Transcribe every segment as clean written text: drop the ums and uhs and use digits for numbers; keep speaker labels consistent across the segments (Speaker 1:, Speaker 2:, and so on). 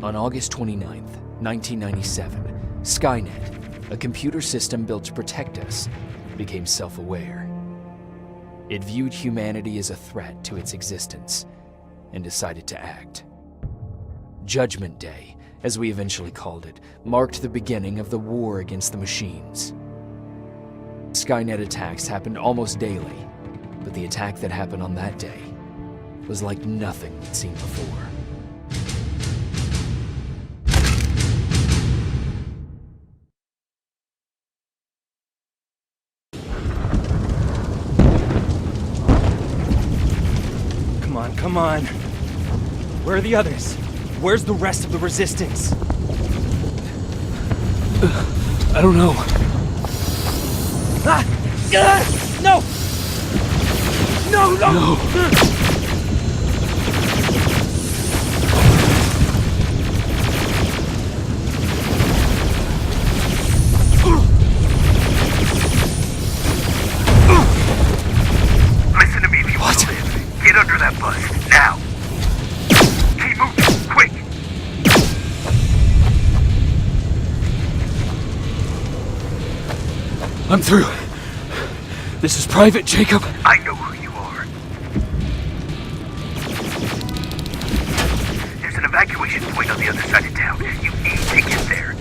Speaker 1: On August 29th, 1997, Skynet, a computer system built to protect us, became self-aware. It viewed humanity as a threat to its existence and decided to act. Judgment Day, as we eventually called it, marked the beginning of the war against the machines. Skynet attacks happened almost daily, but the attack that happened on that day was like nothing we'd seen before.
Speaker 2: Come on. Where are the others? Where's the rest of the resistance?
Speaker 1: I don't know.
Speaker 2: No! No!
Speaker 3: Listen to me if you want to live. Get under that bus, now! Keep moving, quick!
Speaker 1: I'm through. This is private, Jacob.
Speaker 3: I know who you are. There's an evacuation point on the other side of town. You need to get there.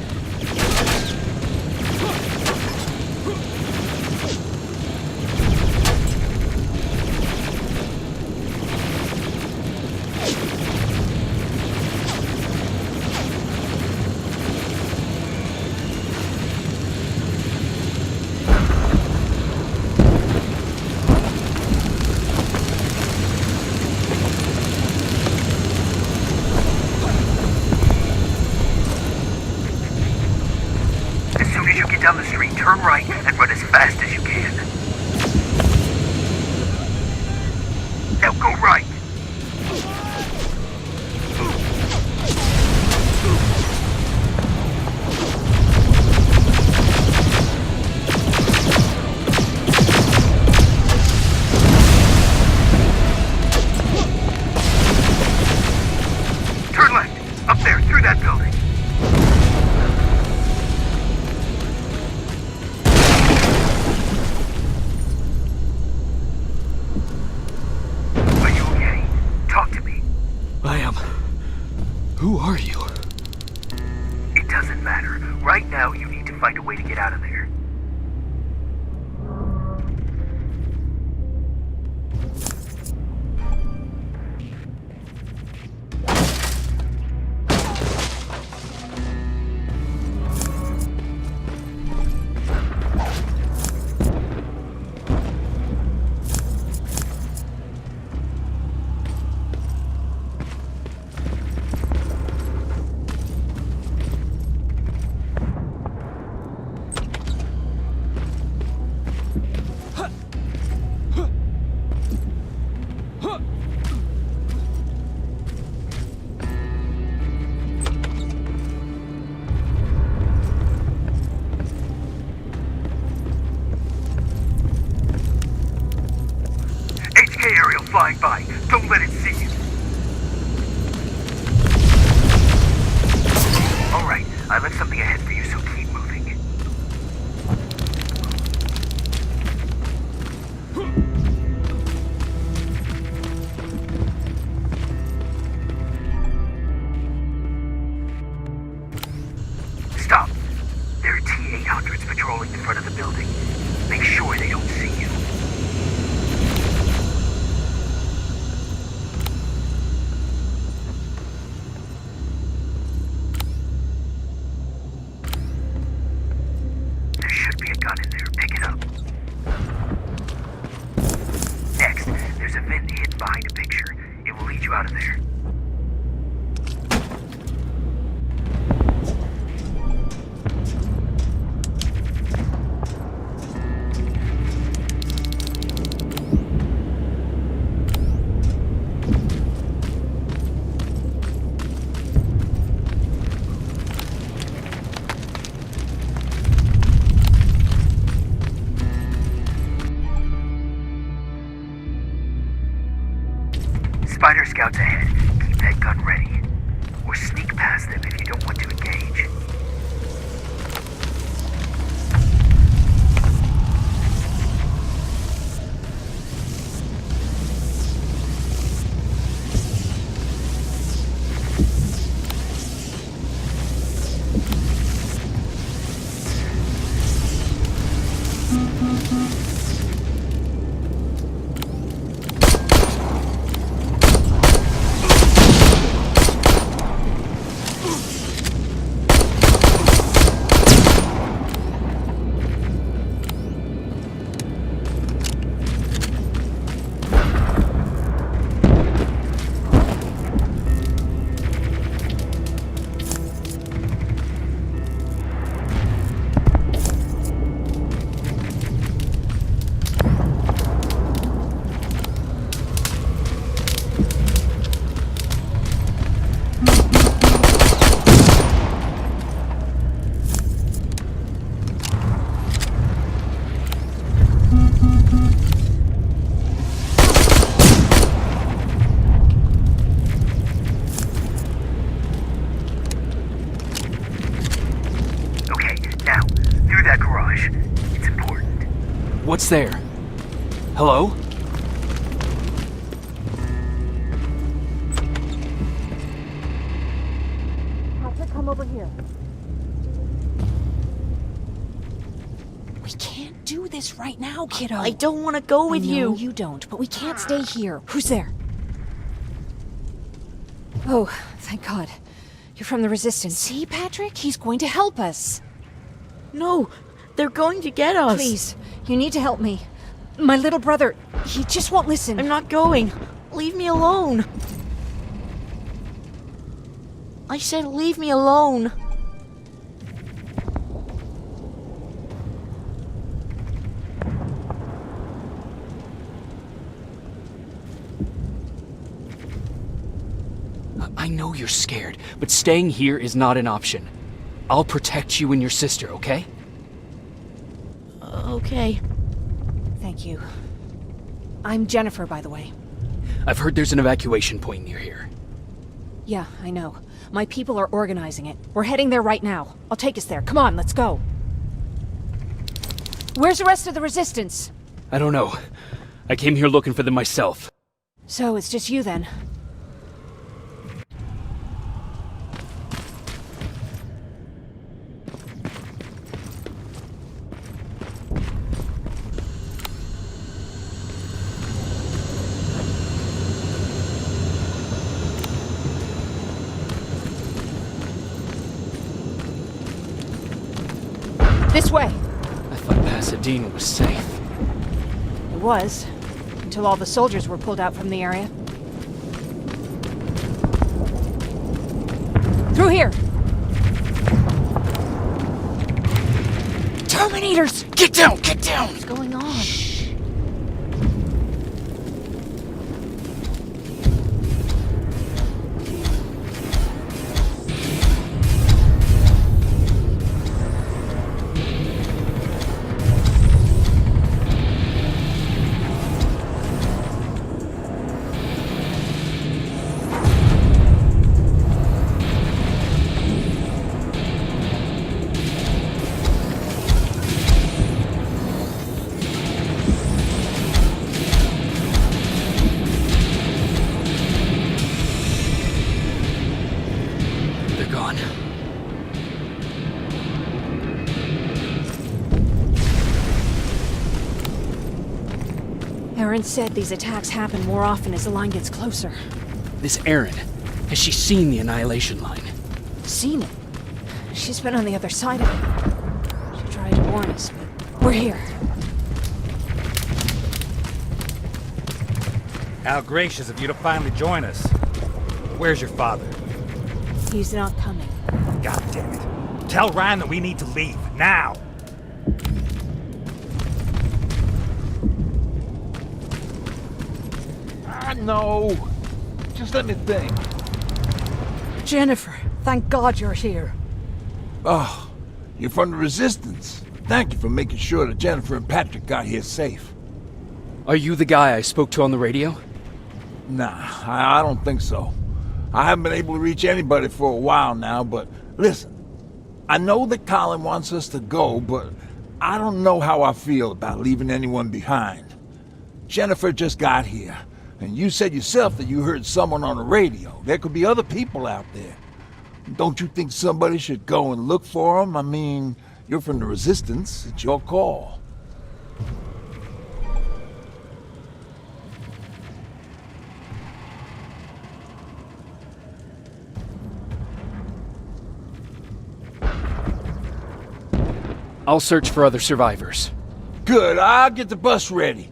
Speaker 3: Down the street, turn right, and run as fast as you can. Now go right. Turn left, up there, through that building.
Speaker 1: Who are you?
Speaker 3: It doesn't matter. Right now, you need to find a way to get out of there. Aerial flying by. Don't let it see you. Alright, I left something ahead for you, so keep moving. Stop. There are T-800s patrolling the front of the building. Make sure they don't see you. Out of there. Spider Scouts ahead. Keep that gun ready. or sneak past them if you don't want to engage.
Speaker 1: What's there? Hello?
Speaker 4: Patrick, come over here. We can't do this right now, kiddo.
Speaker 5: I don't want to go with you.
Speaker 4: No, you don't, but we can't stay here. Who's there? Oh, thank God. You're from the Resistance. See, Patrick? He's going to help us.
Speaker 5: No, they're going to get us.
Speaker 4: Please, you need to help me. My little brother, he just won't listen.
Speaker 5: I'm not going. Leave me alone. I said leave me alone.
Speaker 1: I know you're scared, but staying here is not an option. I'll protect you and your sister, okay?
Speaker 5: Okay.
Speaker 4: Thank you. I'm Jennifer, by the way.
Speaker 1: I've heard there's an evacuation point near here.
Speaker 4: Yeah, I know. My people are organizing it. We're heading there right now. I'll take us there. Come on, let's go. Where's the rest of the Resistance?
Speaker 1: I don't know. I came here looking for them myself.
Speaker 4: So, it's just you then? This way!
Speaker 1: I thought Pasadena was safe.
Speaker 4: It was, until all the soldiers were pulled out from the area. Through here! Terminators!
Speaker 1: Get down! Get down!
Speaker 5: What's going on?
Speaker 1: They're gone.
Speaker 4: Erin said these attacks happen more often as the line gets closer.
Speaker 1: This Erin, has she seen the Annihilation Line?
Speaker 4: Seen it. She's been on the other side of it. She tried to warn us, but we're here.
Speaker 2: How gracious of you to finally join us. Where's your father?
Speaker 4: He's not coming.
Speaker 2: God damn it. Tell Ryan that we need to leave, now!
Speaker 6: No. Just let me think.
Speaker 4: Jennifer, thank God you're here.
Speaker 6: Oh, you're from the Resistance. Thank you for making sure that Jennifer and Patrick got here safe.
Speaker 1: Are you the guy I spoke to on the radio?
Speaker 6: Nah, I don't think so. I haven't been able to reach anybody for a while now, but listen. I know that Colin wants us to go, but I don't know how I feel about leaving anyone behind. Jennifer just got here, and you said yourself that you heard someone on the radio. There could be other people out there. Don't you think somebody should go and look for them? I mean, you're from the Resistance. It's your call.
Speaker 1: I'll search for other survivors.
Speaker 6: Good, I'll get the bus ready.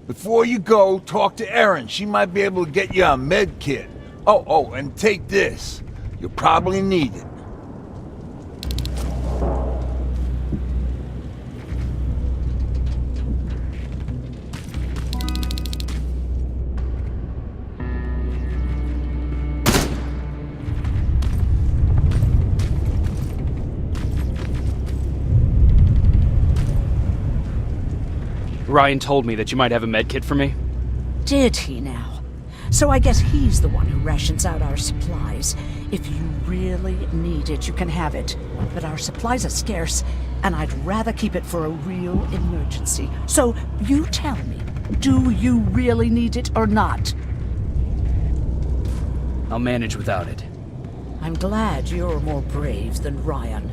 Speaker 6: Before you go, talk to Erin. She might be able to get you a med kit. Oh, and take this. You'll probably need it.
Speaker 1: Ryan told me that you might have a medkit for me.
Speaker 7: Did he now? So I guess he's the one who rations out our supplies. If you really need it, you can have it. But our supplies are scarce, and I'd rather keep it for a real emergency. So you tell me, do you really need it or not?
Speaker 1: I'll manage without it.
Speaker 7: I'm glad you're more brave than Ryan.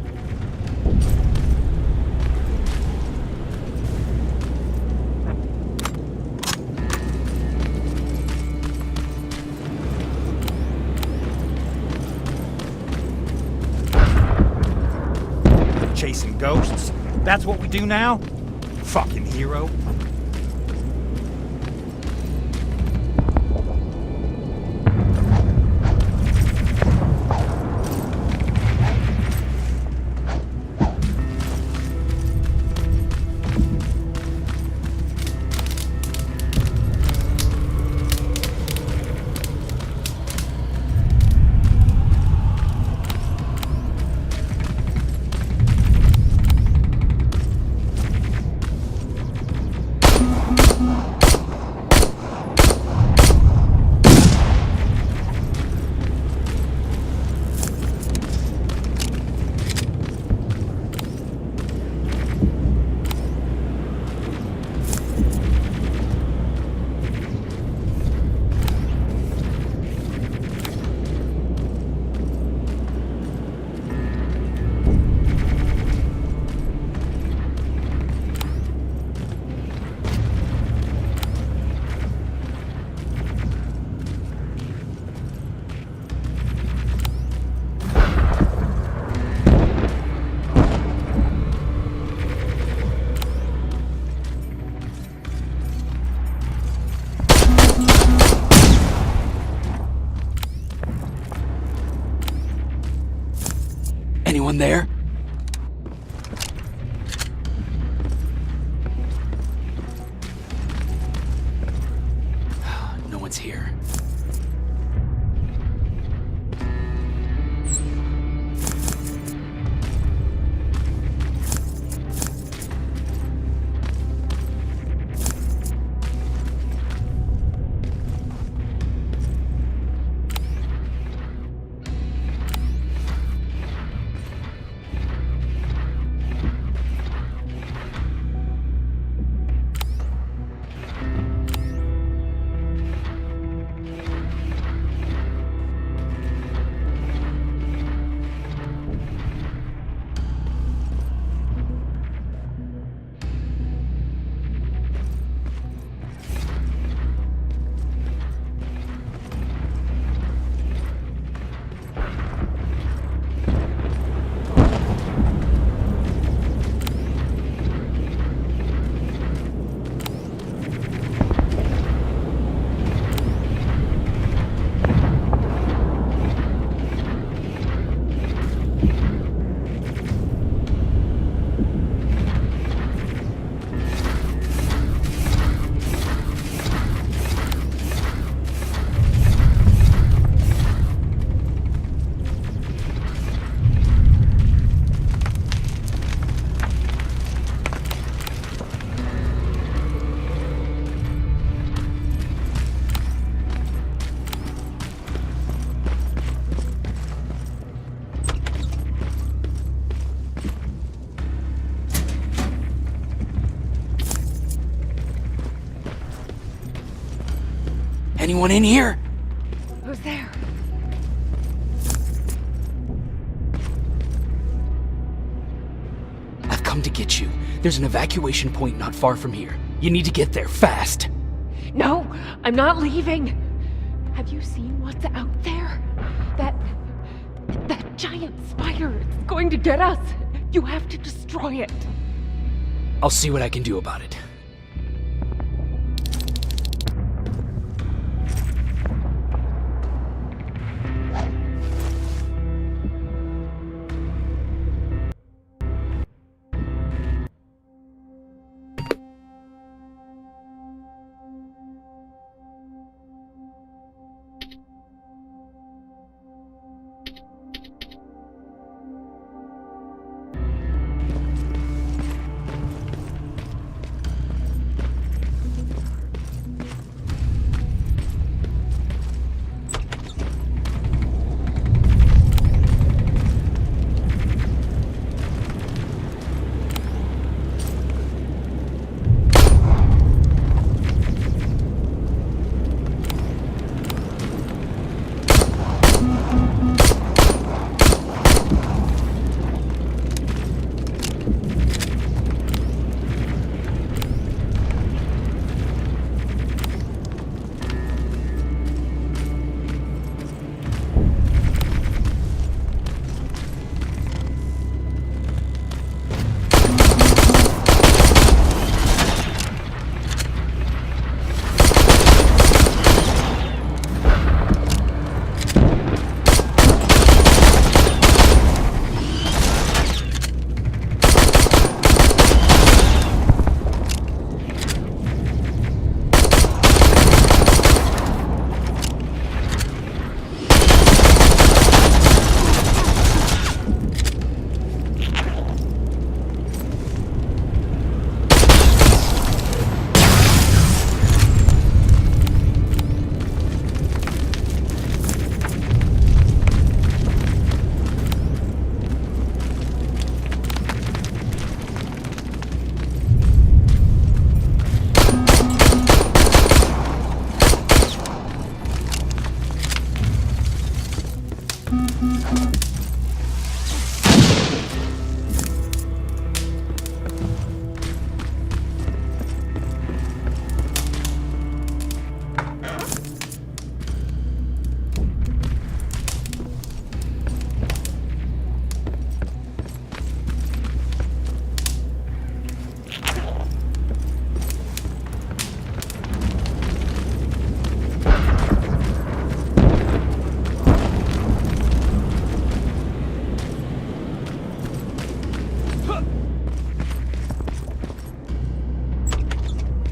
Speaker 2: Chasing ghosts? That's what we do now? Fucking hero.
Speaker 1: Anyone there? No one's here. anyone in here?
Speaker 4: Who's there?
Speaker 1: I've come to get you. There's an evacuation point not far from here. You need to get there fast.
Speaker 8: No, I'm not leaving. Have you seen what's out there? That giant spider. It's going to get us. You have to destroy it.
Speaker 1: I'll see what I can do about it.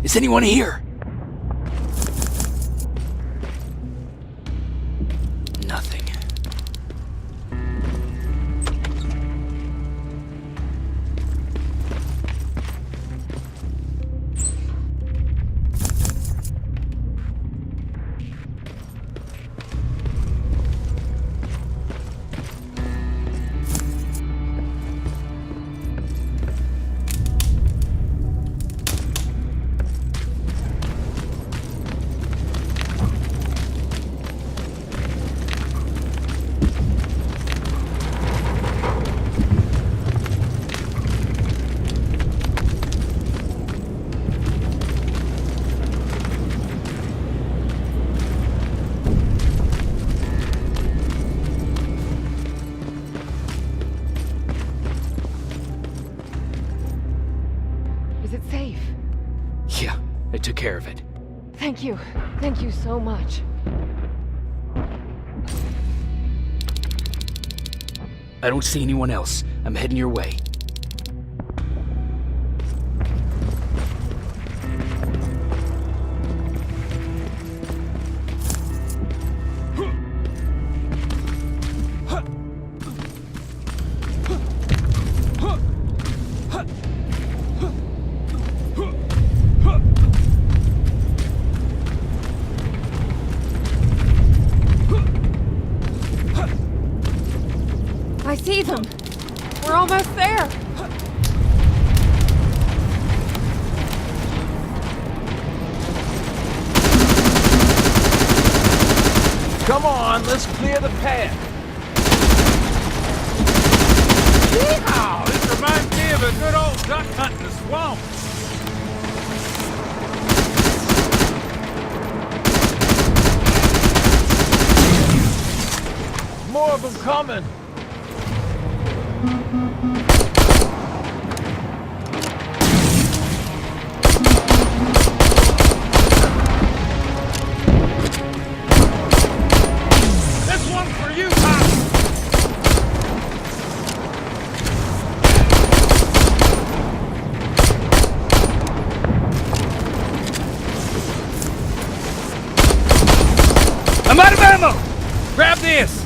Speaker 1: Is anyone here? Nothing. I took care of it.
Speaker 8: Thank you. Thank you so much.
Speaker 1: I don't see anyone else. I'm heading your way.
Speaker 8: I see them. We're almost there.
Speaker 6: Come on, let's clear the path.
Speaker 9: Yeehaw! This reminds me of a good old duck hunt in the swamp.
Speaker 6: More of them coming.
Speaker 9: This one's for you, Pop! I'm out of ammo! Grab this!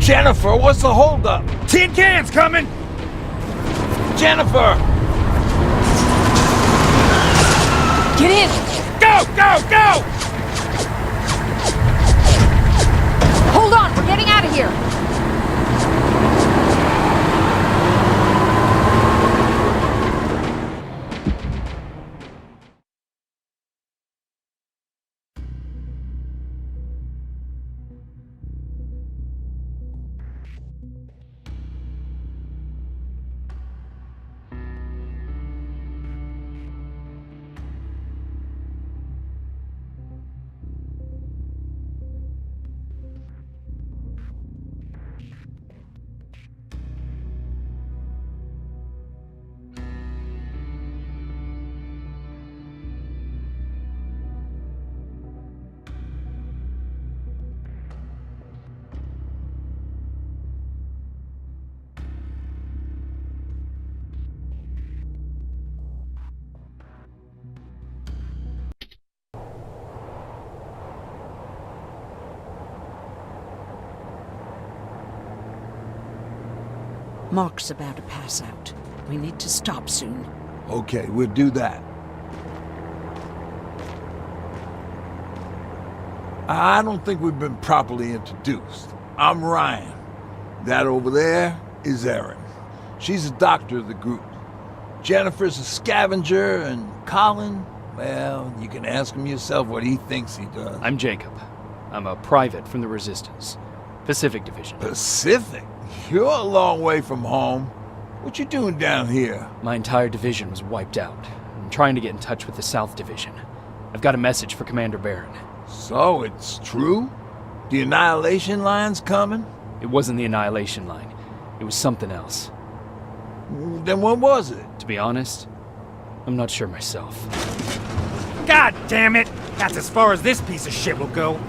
Speaker 6: Jennifer, what's the holdup?
Speaker 9: Tin cans coming!
Speaker 6: Jennifer!
Speaker 4: Get in!
Speaker 9: Go, go, go!
Speaker 4: Hold on, we're getting out of here!
Speaker 7: Mark's about to pass out. We need to stop soon.
Speaker 6: Okay, we'll do that. I don't think we've been properly introduced. I'm Ryan. That over there is Erin. She's the doctor of the group. Jennifer's a scavenger, and Colin, well, you can ask him yourself what he thinks he does.
Speaker 1: I'm Jacob. I'm a private from the Resistance. Pacific Division.
Speaker 6: Pacific? You're a long way from home. What you doing down here?
Speaker 1: My entire division was wiped out. I'm trying to get in touch with the South Division. I've got a message for Commander Barron.
Speaker 6: So, it's true? The Annihilation Line's coming?
Speaker 1: It wasn't the Annihilation Line. It was something else.
Speaker 6: Then what was it?
Speaker 1: To be honest, I'm not sure myself.
Speaker 9: God damn it! That's as far as this piece of shit will go.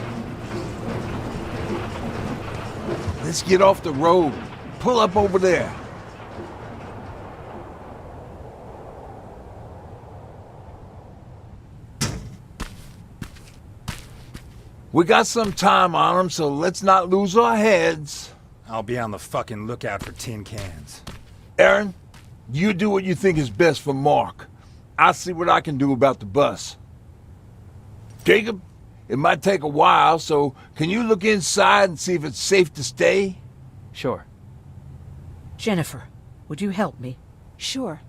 Speaker 6: Let's get off the road. Pull up over there. We got some time on them, so let's not lose our heads.
Speaker 9: I'll be on the fucking lookout for tin cans.
Speaker 6: Erin, you do what you think is best for Mark. I'll see what I can do about the bus. Jacob, it might take a while, so can you look inside and see if it's safe to stay?
Speaker 1: Sure.
Speaker 7: Jennifer, would you help me?
Speaker 4: Sure.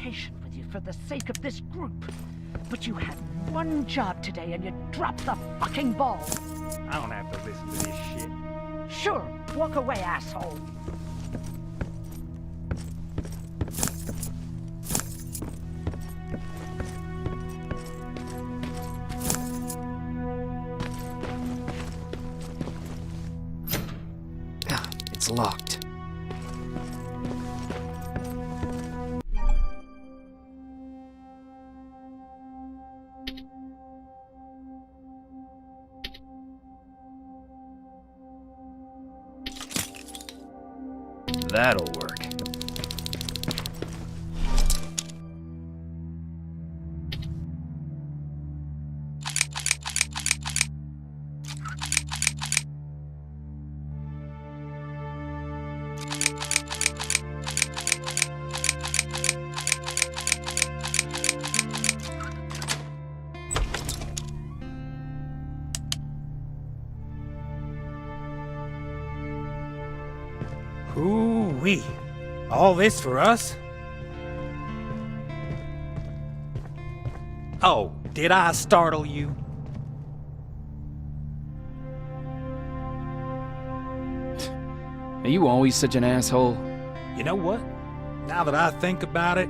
Speaker 7: patient with you for the sake of this group. But you had one job today and you dropped the fucking ball.
Speaker 9: I don't have to listen to this shit.
Speaker 7: Sure, walk away, asshole.
Speaker 1: It's locked. That'll work.
Speaker 9: Ooh-wee. All this for us? Oh, did I startle you?
Speaker 1: Are you always such an asshole?
Speaker 9: You know what? Now that I think about it,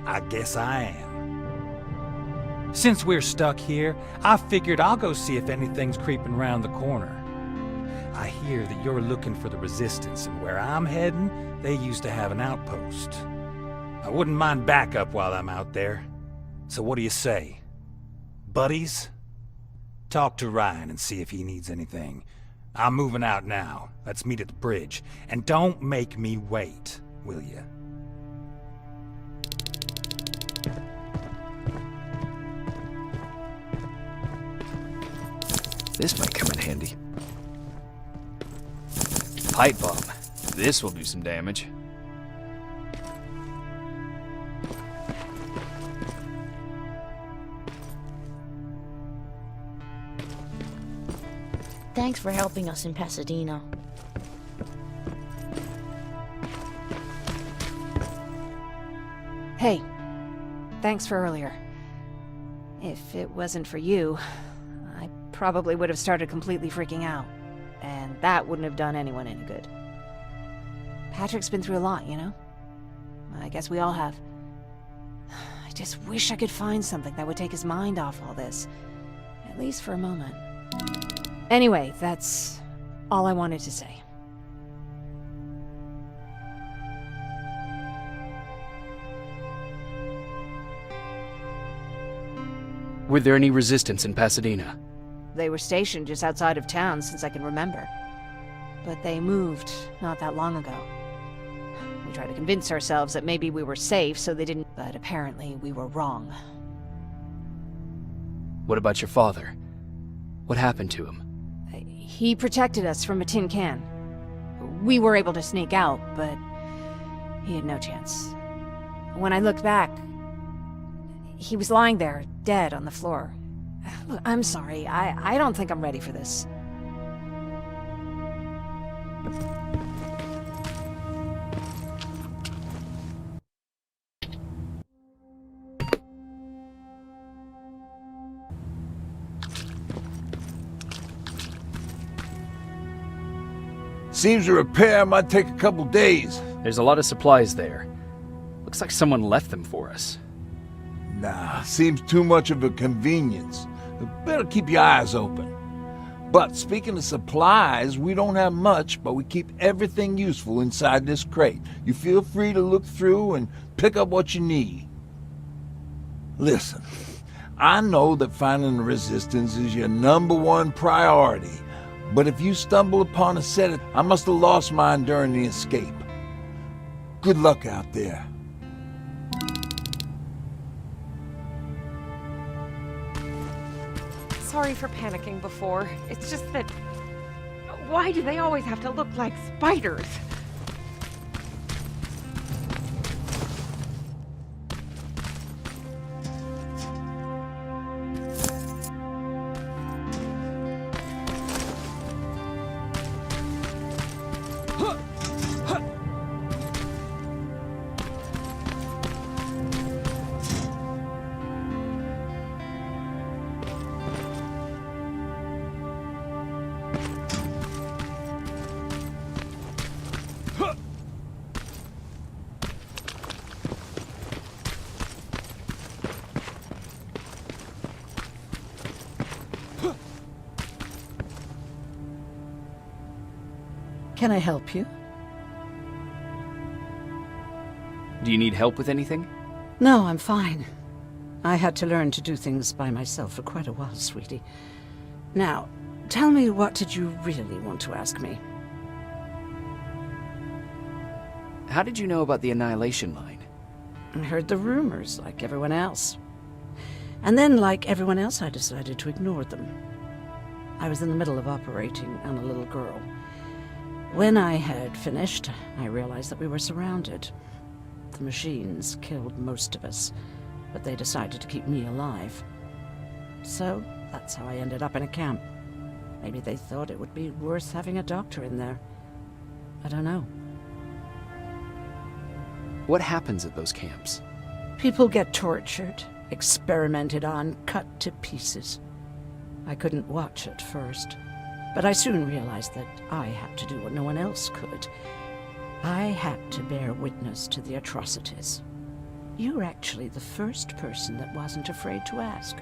Speaker 9: I guess I am. Since we're stuck here, I figured I'll go see if anything's creeping around the corner. I hear that you're looking for the Resistance, and where I'm heading, they used to have an outpost. I wouldn't mind backup while I'm out there. So what do you say? Buddies? Talk to Ryan and see if he needs anything. I'm moving out now. Let's meet at the bridge. And don't make me wait, will you?
Speaker 1: This might come in handy. Pipe bomb. This will do some damage.
Speaker 5: Thanks for helping us in Pasadena.
Speaker 4: Hey, thanks for earlier. If it wasn't for you, I probably would have started completely freaking out. And that wouldn't have done anyone any good. Patrick's been through a lot, you know? I guess we all have. I just wish I could find something that would take his mind off all this. At least for a moment. Anyway, that's all I wanted to say.
Speaker 1: Were there any resistance in Pasadena?
Speaker 4: They were stationed just outside of town since I can remember. But they moved not that long ago. We tried to convince ourselves that maybe we were safe, so they didn't... But apparently we were wrong.
Speaker 1: What about your father? What happened to him?
Speaker 4: He protected us from a tin can. We were able to sneak out, but he had no chance. When I looked back, he was lying there, dead on the floor. Look, I'm sorry. I don't think I'm ready for this.
Speaker 6: Seems a repair might take a couple days.
Speaker 1: There's a lot of supplies there. Looks like someone left them for us.
Speaker 6: Nah, seems too much of a convenience. Better keep your eyes open. But speaking of supplies, we don't have much, but we keep everything useful inside this crate. You feel free to look through and pick up what you need. Listen, I know that finding the Resistance is your #1 priority, but if you stumble upon a set, I must have lost mine during the escape. Good luck out there.
Speaker 8: Sorry for panicking before. It's just that... Why do they always have to look like spiders?
Speaker 7: Can I help you?
Speaker 1: Do you need help with anything?
Speaker 7: No, I'm fine. I had to learn to do things by myself for quite a while, sweetie. Now, tell me, what did you really want to ask me?
Speaker 1: How did you know about the Annihilation Line?
Speaker 7: I heard the rumors, like everyone else. And then, like everyone else, I decided to ignore them. I was in the middle of operating on a little girl. When I had finished, I realized that we were surrounded. The machines killed most of us, but they decided to keep me alive. So, that's how I ended up in a camp. Maybe they thought it would be worth having a doctor in there. I don't know.
Speaker 1: What happens at those camps?
Speaker 7: People get tortured, experimented on, cut to pieces. I couldn't watch at first, but I soon realized that I had to do what no one else could. I had to bear witness to the atrocities. You're actually the first person that wasn't afraid to ask.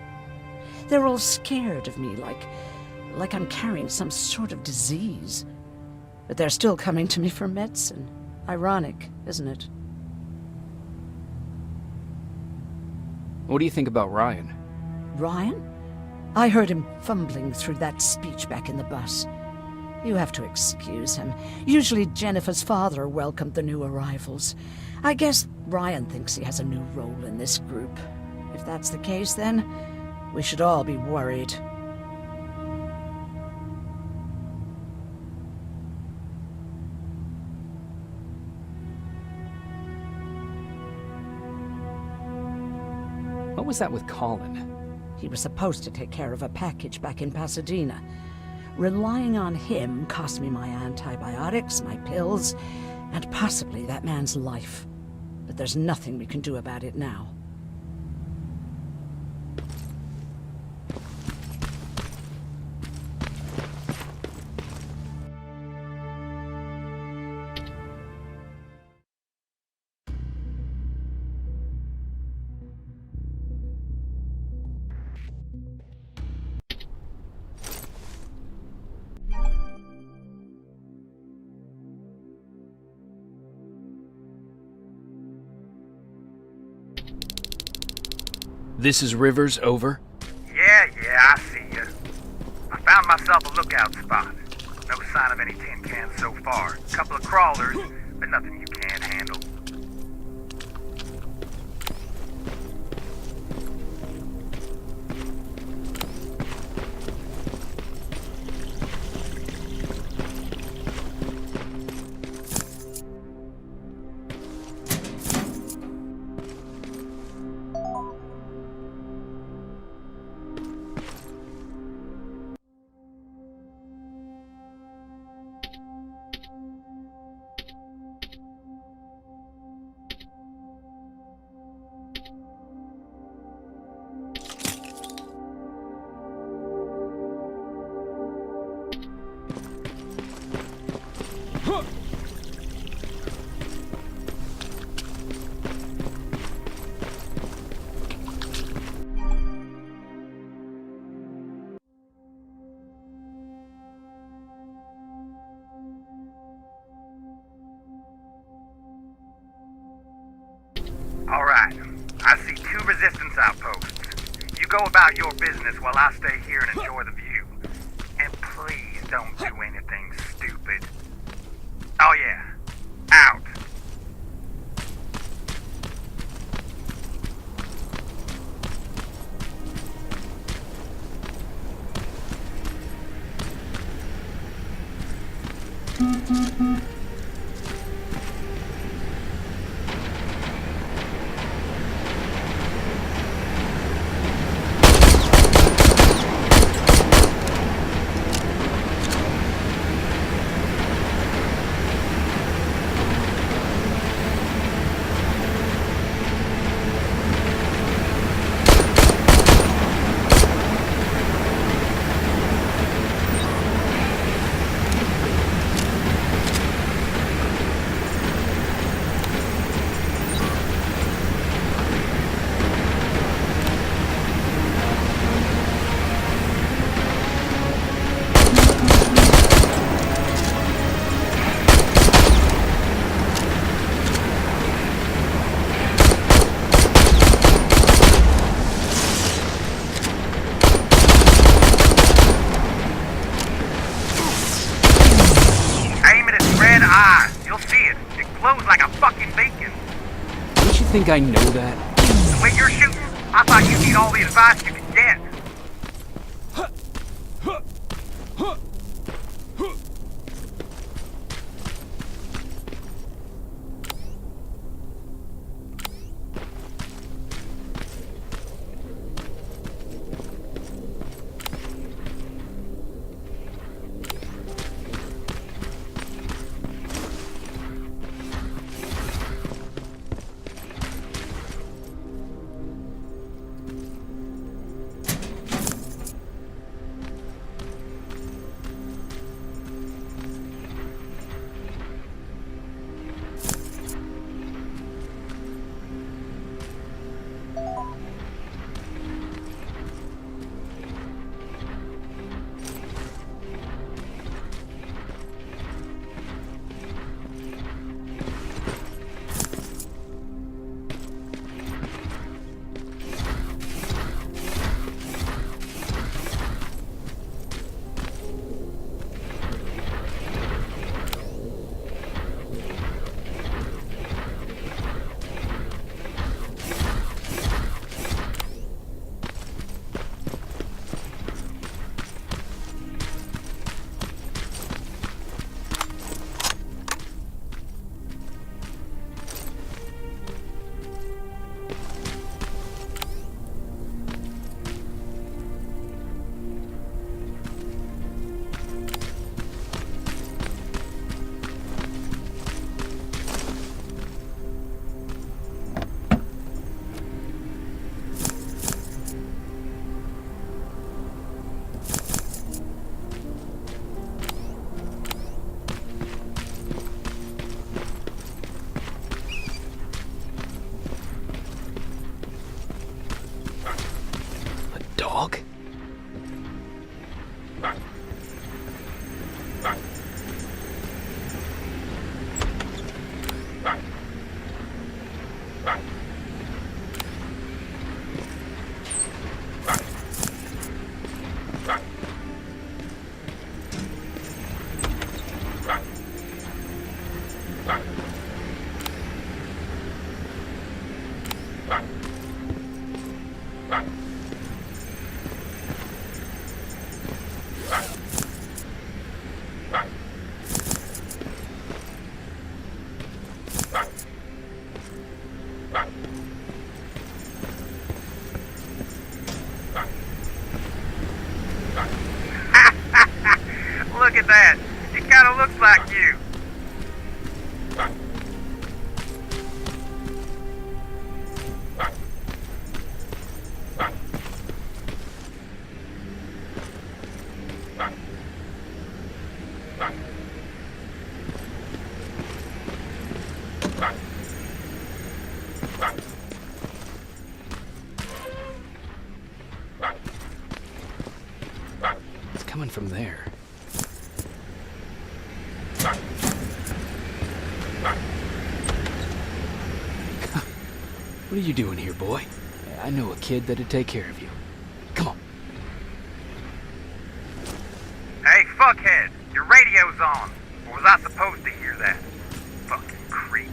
Speaker 7: They're all scared of me, like I'm carrying some sort of disease. But they're still coming to me for medicine. Ironic, isn't it?
Speaker 1: What do you think about Ryan?
Speaker 7: Ryan? I heard him fumbling through that speech back in the bus. You have to excuse him. Usually Jennifer's father welcomed the new arrivals. I guess Ryan thinks he has a new role in this group. If that's the case, then we should all be worried.
Speaker 1: What was that with Colin?
Speaker 7: He was supposed to take care of a package back in Pasadena. Relying on him cost me my antibiotics, my pills, and possibly that man's life. But there's nothing we can do about it now.
Speaker 1: This is Rivers, over?
Speaker 3: Yeah, I see ya. I found myself a lookout spot. No sign of any tin cans so far. Couple of crawlers, but nothing you can't handle. Alright, I see 2 resistance outposts. You go about your business while I stay here and enjoy the view. And please don't do anything stupid. Oh yeah, out. eyes. You'll see it. It glows like a fucking beacon.
Speaker 1: Don't you think I know that?
Speaker 3: The way you're shooting, I thought you'd need all the advice you could get.
Speaker 1: Dog?
Speaker 3: Look at that. It kind of looks like you.
Speaker 1: It's coming from there. What are you doing here, boy? I know a kid that'd take care of you. Come on.
Speaker 3: Hey, fuckhead, your radio's on. Or was I supposed to hear that? Fucking creep.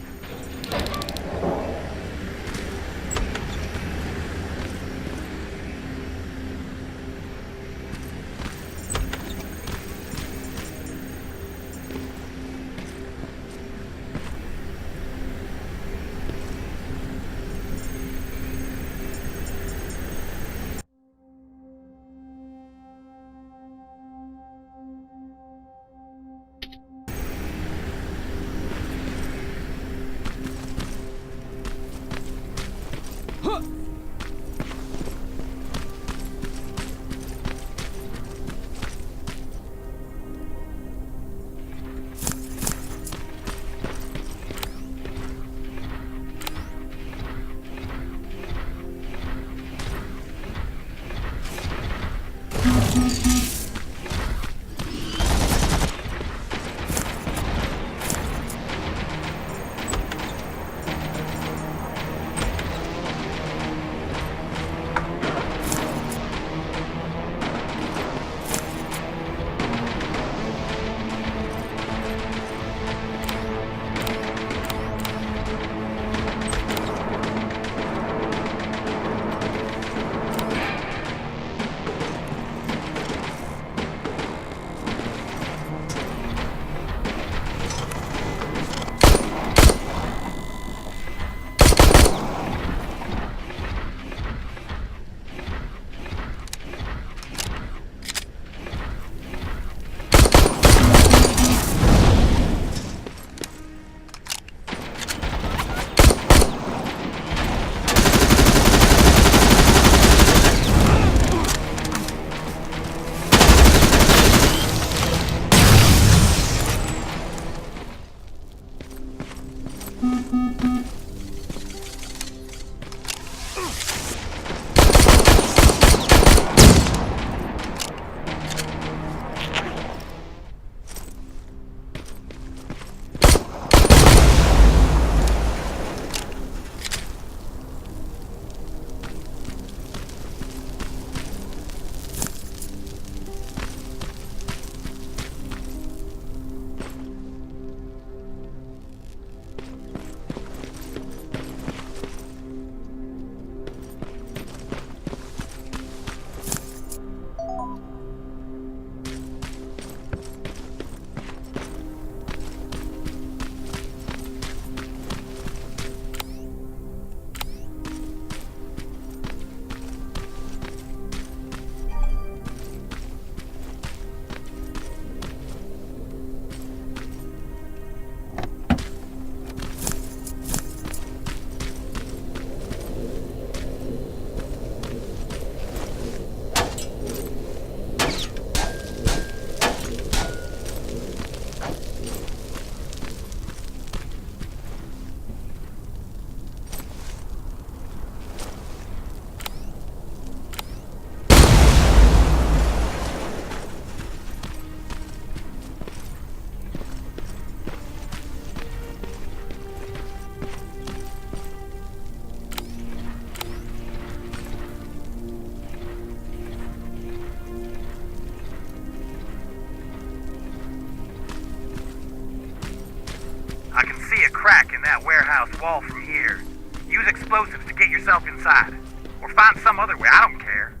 Speaker 3: crack in that warehouse wall from here. Use explosives to get yourself inside. Or find some other way, I don't care.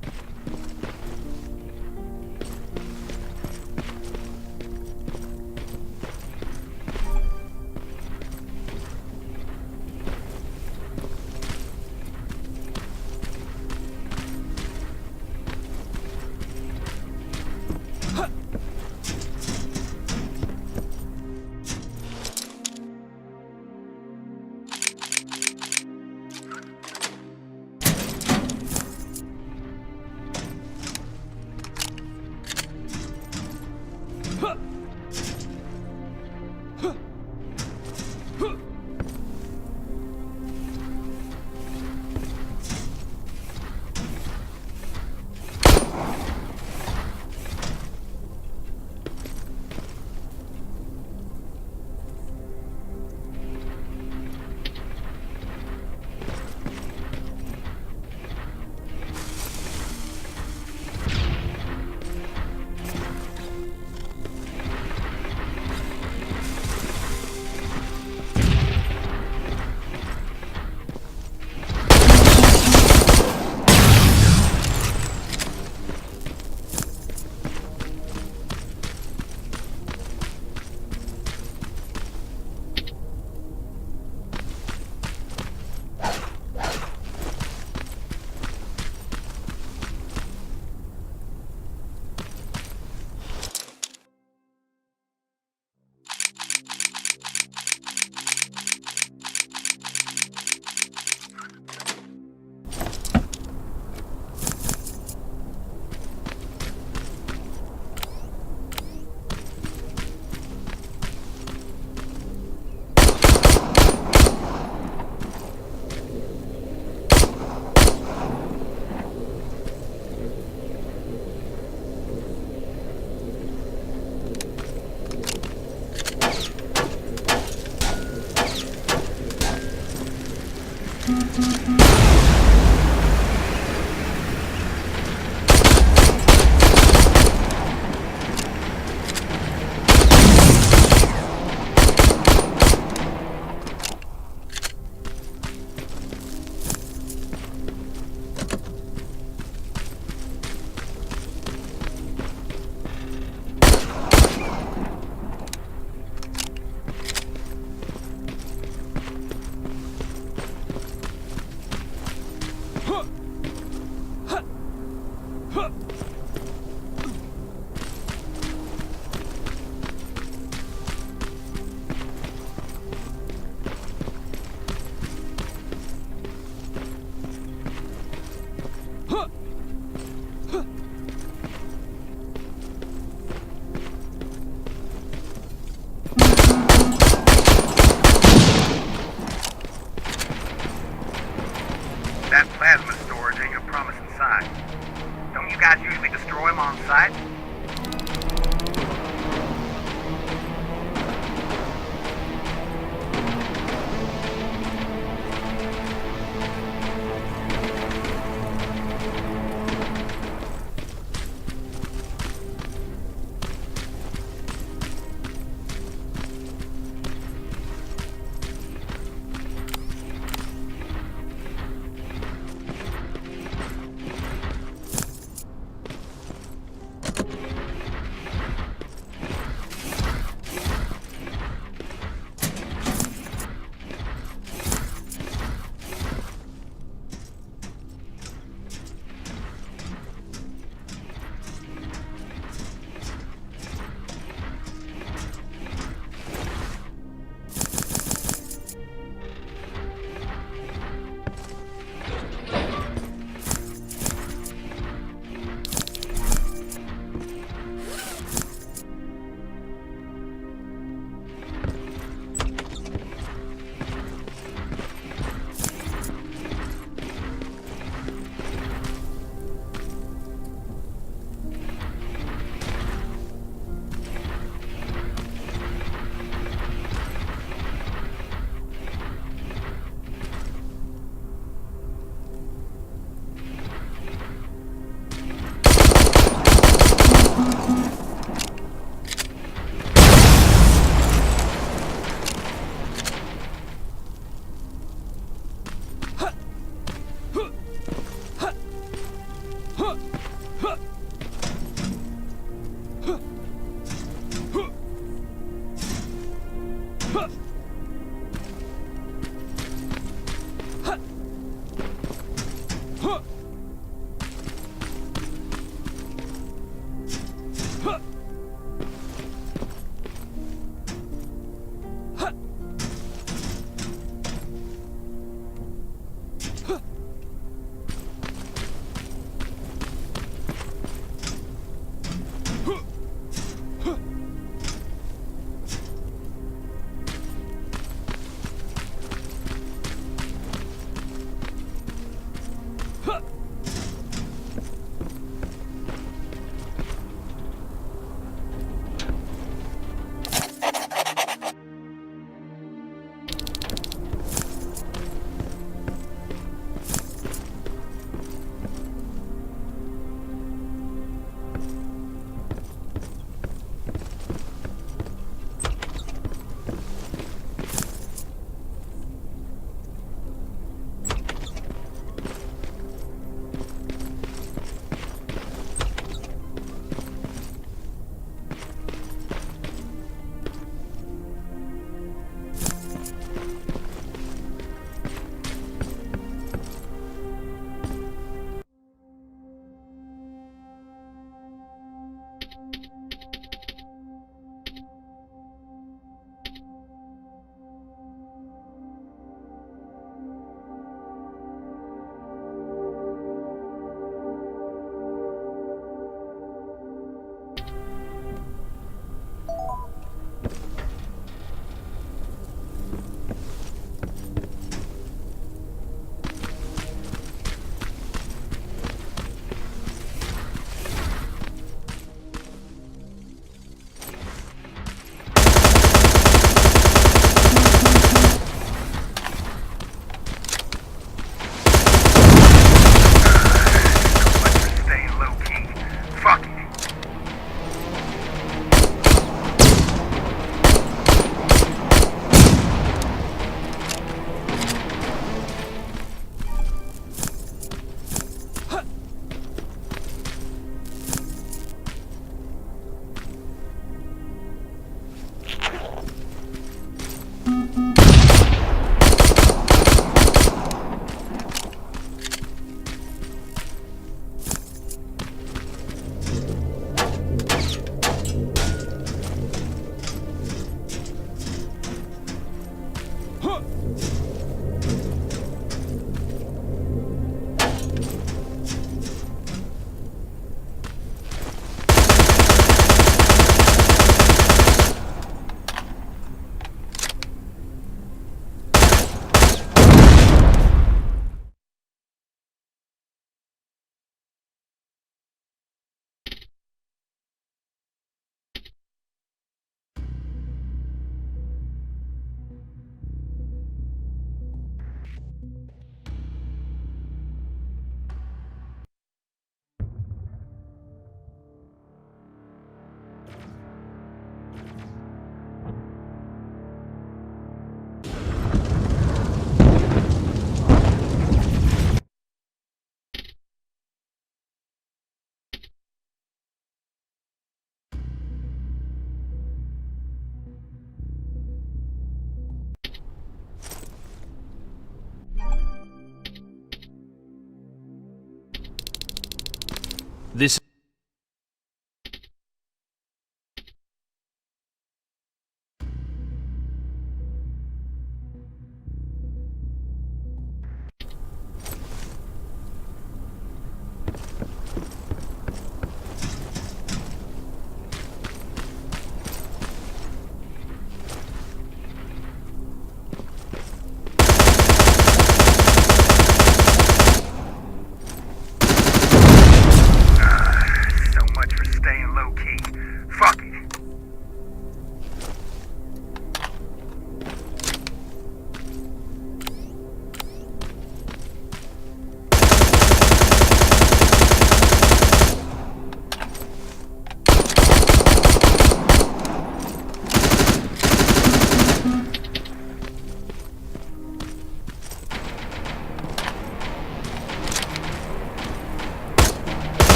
Speaker 1: This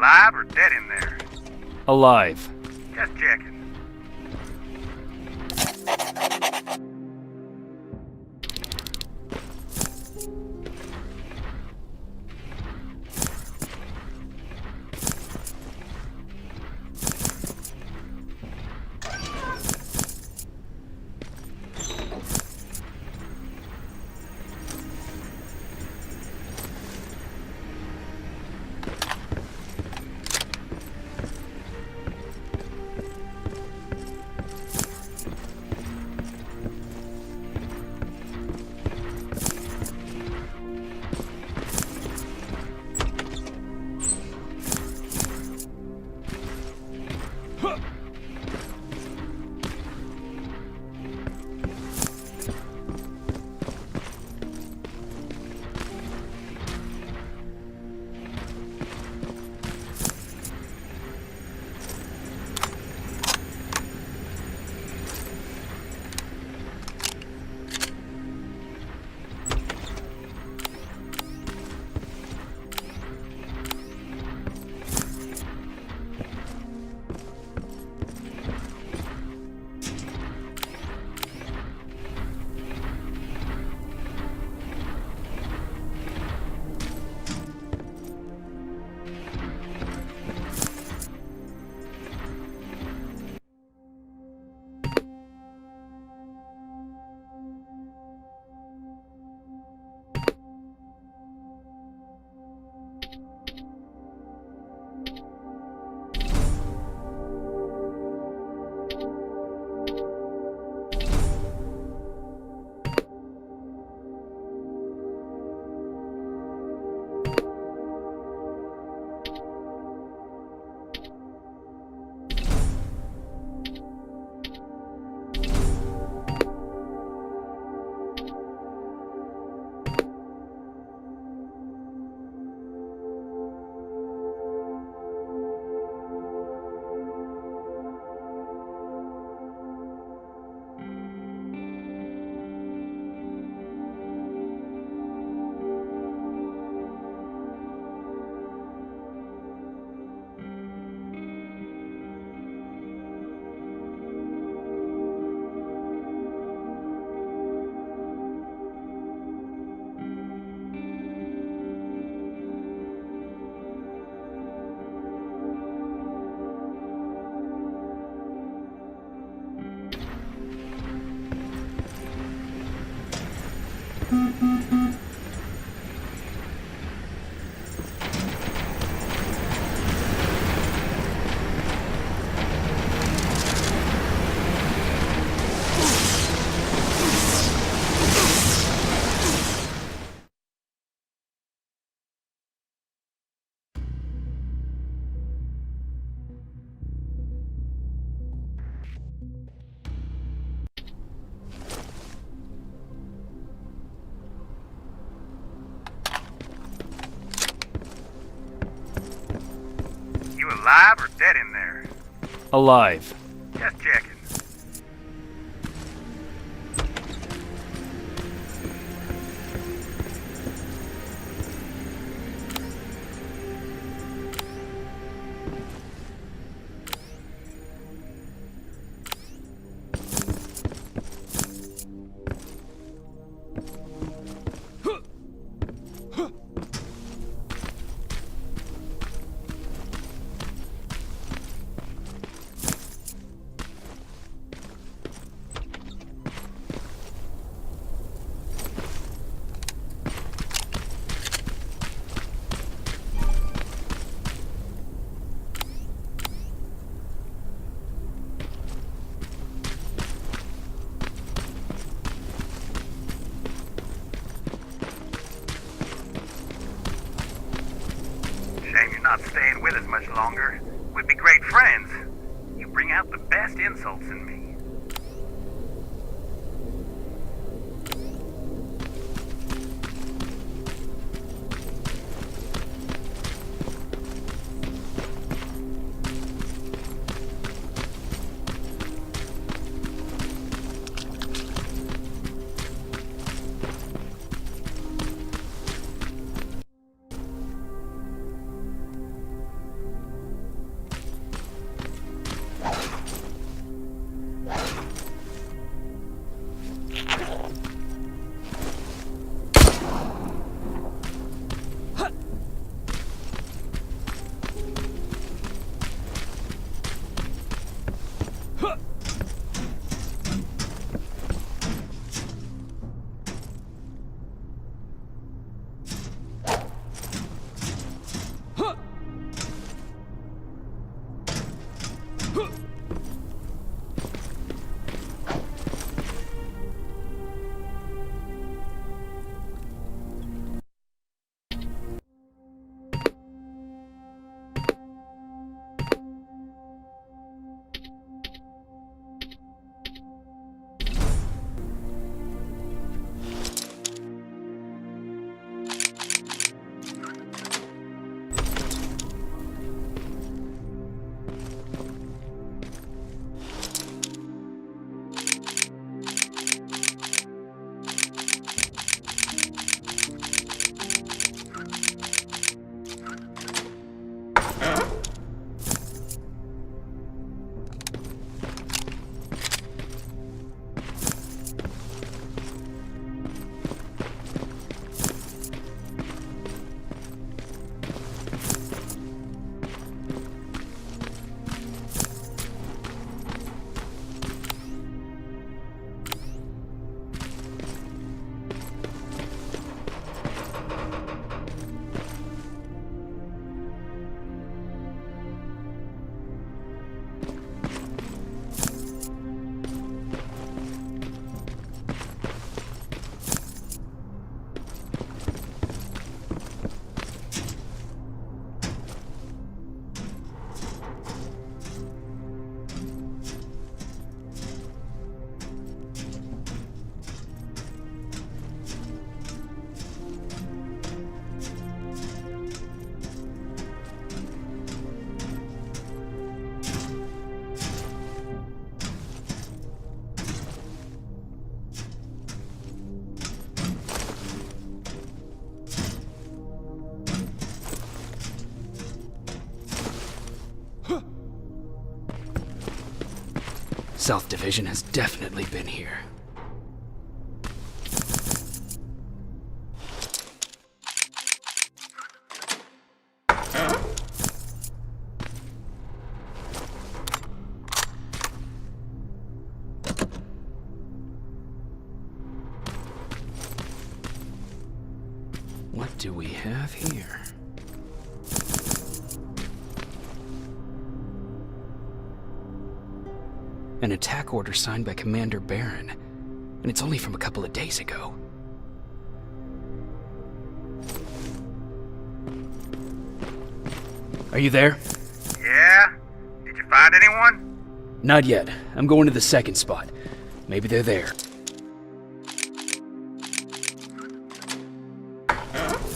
Speaker 3: alive or dead in there?
Speaker 1: Alive.
Speaker 3: Just checking. You alive or dead in there?
Speaker 1: Alive.
Speaker 3: Just checking. Shame you're not staying with us much longer. We'd be great friends. You bring out the best insults in me.
Speaker 1: South Division has definitely been here. What do we have here? An attack order signed by Commander Barron, and it's only from a couple of days ago. Are you there?
Speaker 3: Yeah? Did you find anyone?
Speaker 1: Not yet. I'm going to the second spot. Maybe they're there.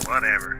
Speaker 3: Whatever.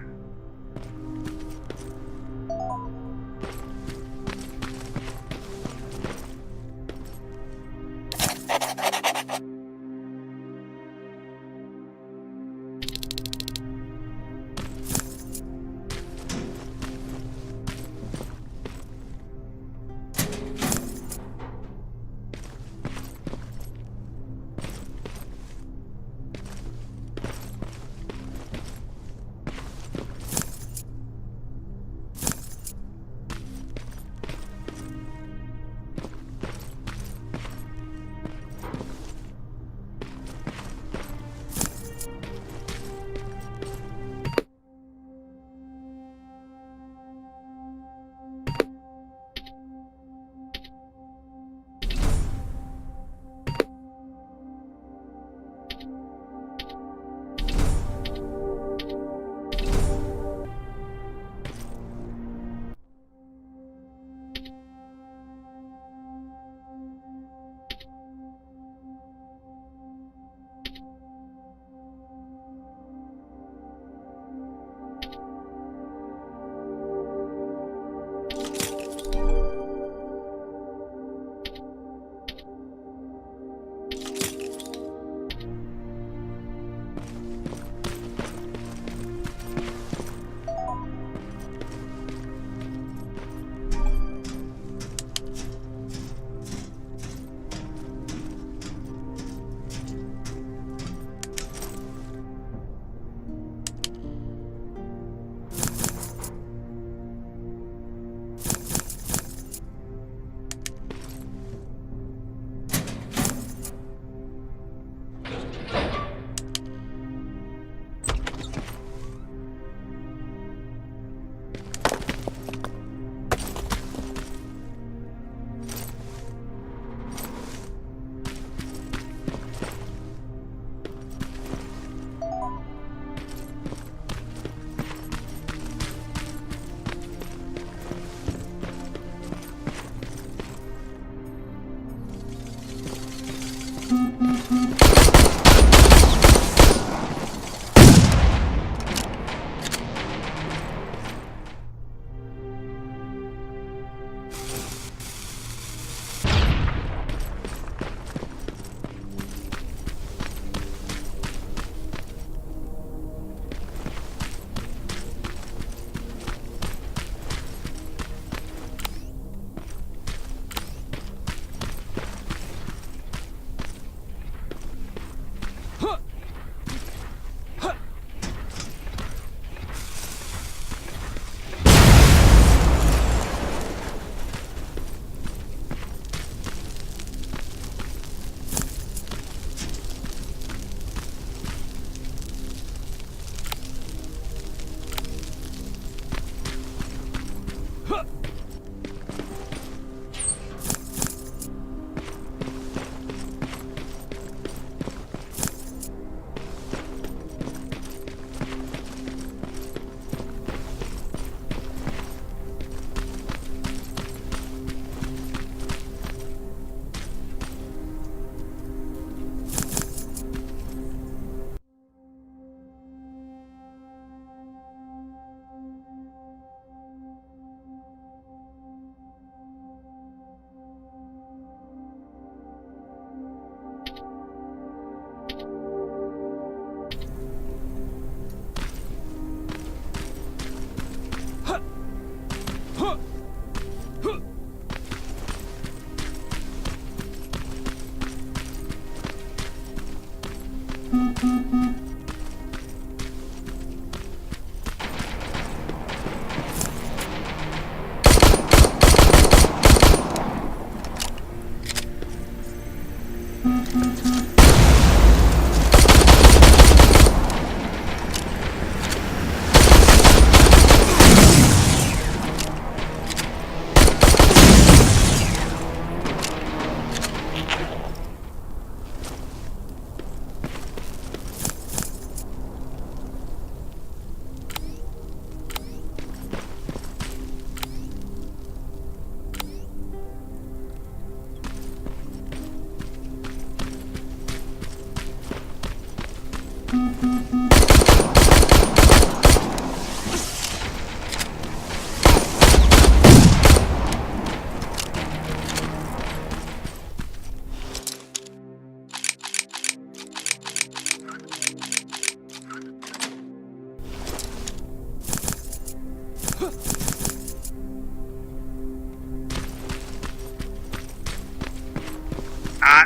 Speaker 3: I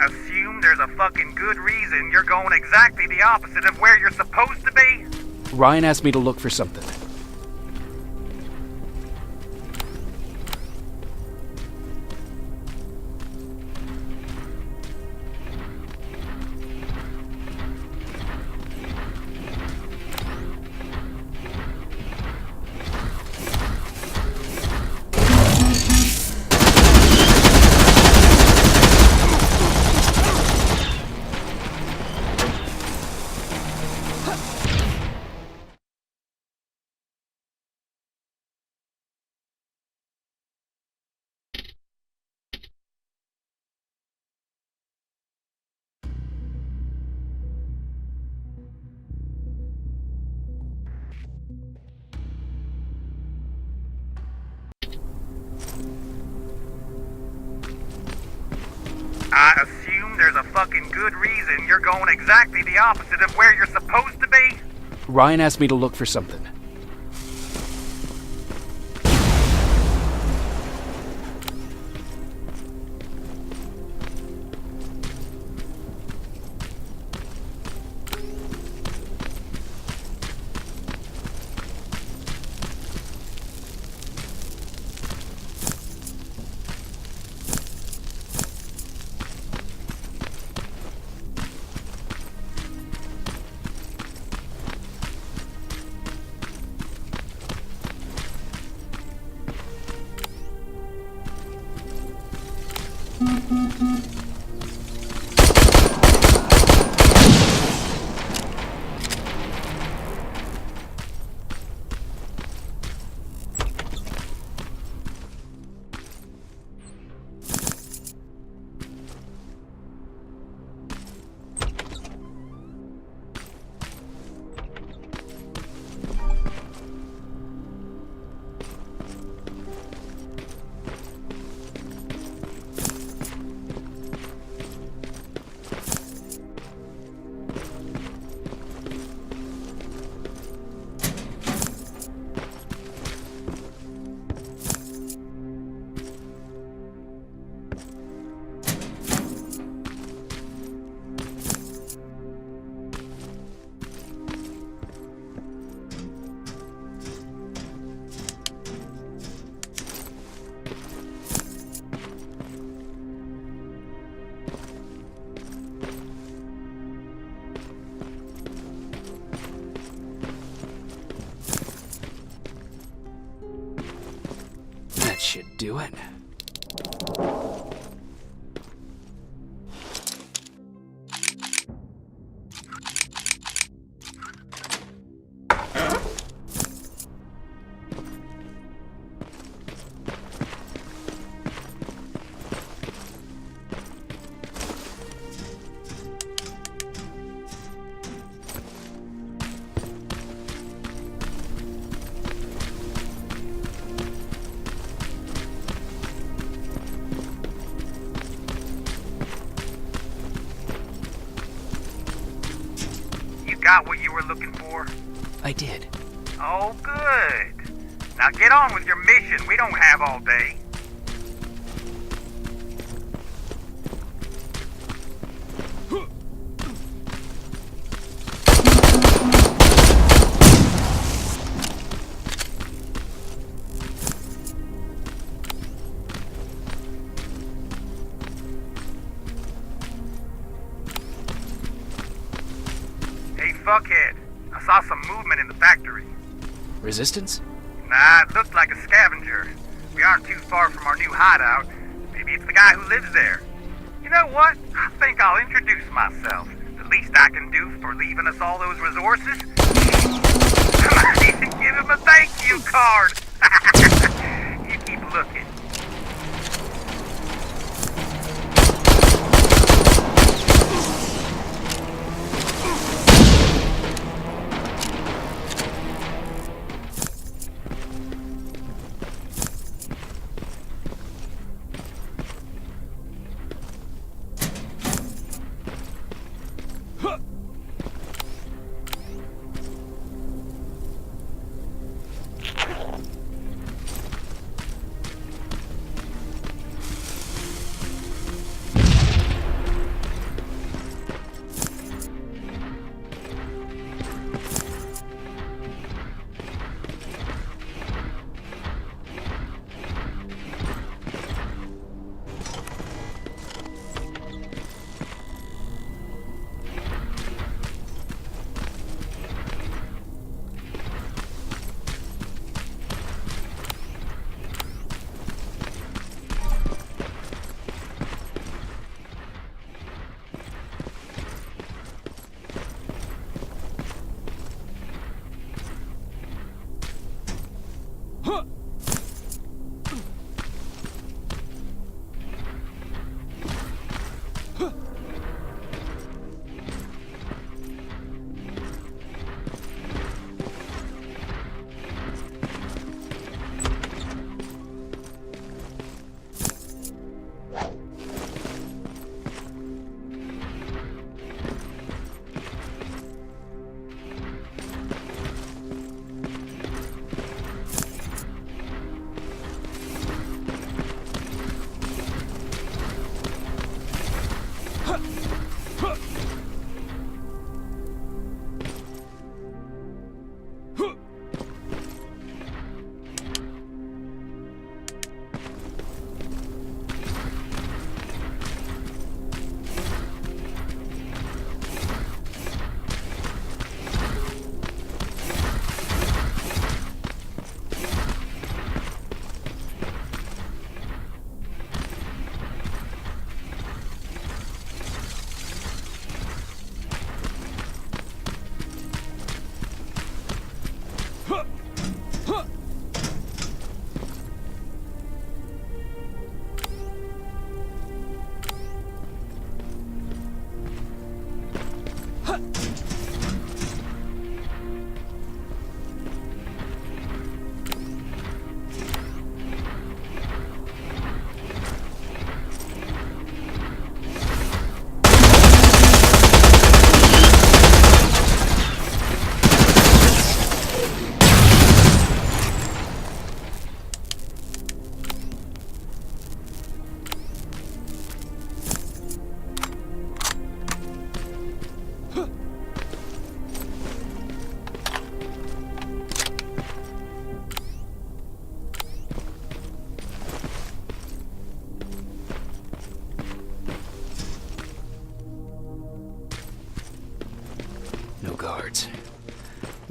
Speaker 3: assume there's a fucking good reason you're going exactly the opposite of where you're supposed to be?
Speaker 1: Ryan asked me to look for something.
Speaker 3: I assume there's a fucking good reason you're going exactly the opposite of where you're supposed to be?
Speaker 1: Ryan asked me to look for something. That should do it.
Speaker 3: Got what you were looking for?
Speaker 1: I did.
Speaker 3: Oh, good. Now get on with your mission. We don't have all day. Fuckhead, I saw some movement in the factory.
Speaker 1: Resistance?
Speaker 3: Nah, it looked like a scavenger. We aren't too far from our new hideout. Maybe it's the guy who lives there. You know what? I think I'll introduce myself. The least I can do for leaving us all those resources. I might even give him a thank you card. You keep looking.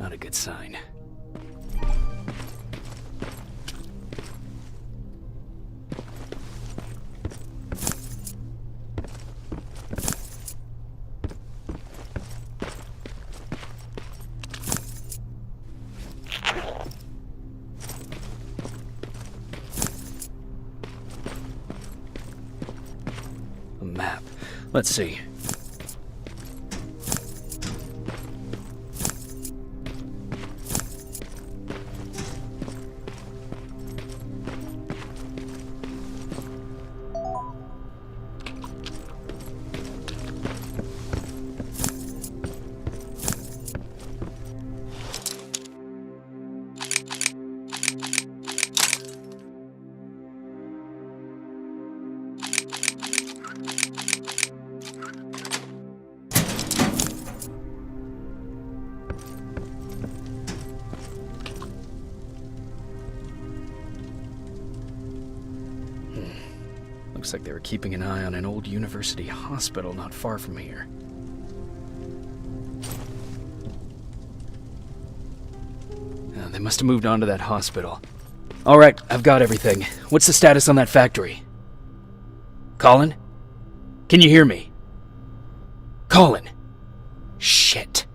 Speaker 1: Not a good sign. A map. Let's see. Looks like they were keeping an eye on an old university hospital not far from here. They must have moved on to that hospital. All right, I've got everything. What's the status on that factory? Colin? Can you hear me? Colin! Shit.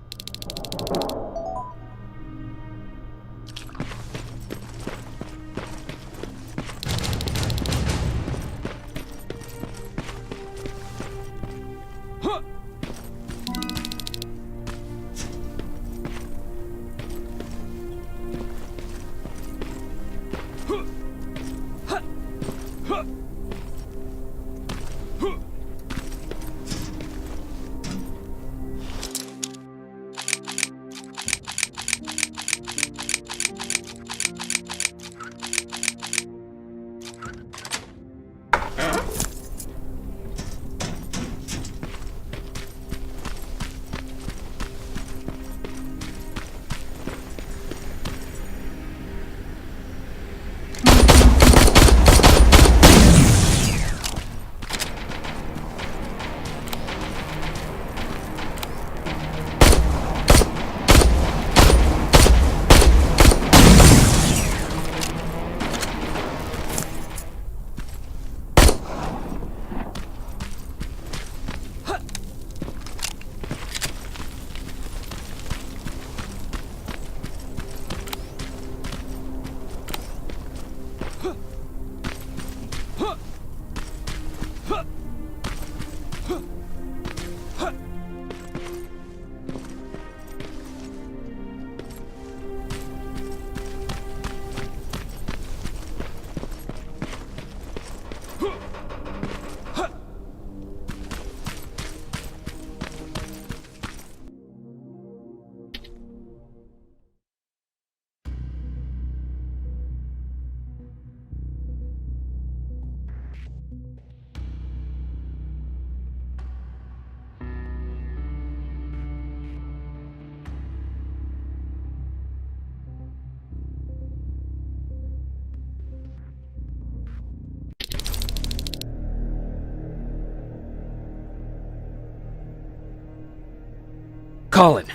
Speaker 1: Colin,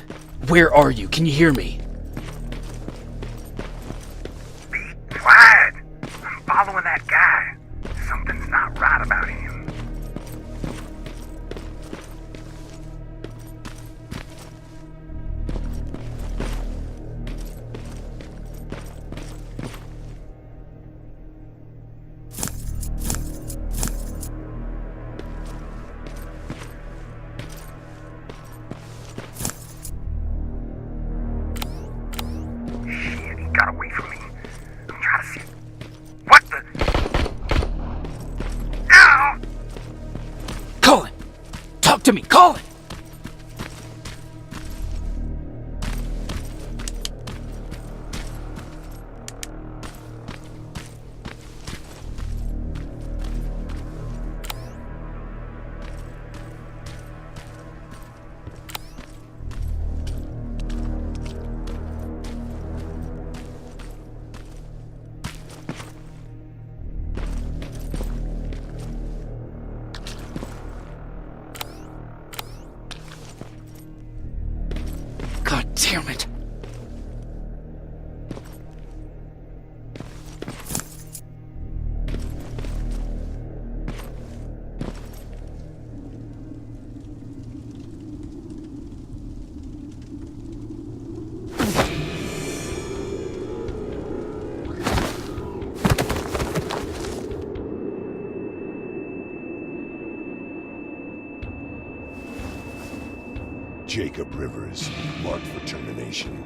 Speaker 1: where are you? Can you hear me?
Speaker 3: Be quiet! I'm following that guy. Something's not right about him. Got away from me. I'm trying to see. What the? Ow!
Speaker 1: Colin! Talk to me, Colin!
Speaker 10: Jacob Rivers, marked for termination.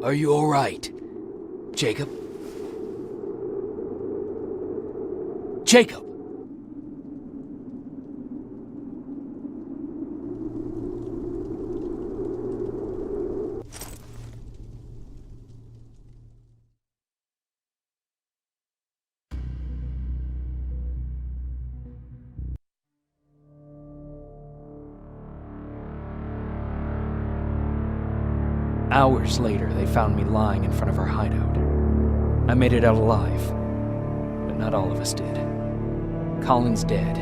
Speaker 1: Are you all right? Jacob? Jacob! Hours later, they found me lying in front of our hideout. I made it out alive, but not all of us did. Colin's dead,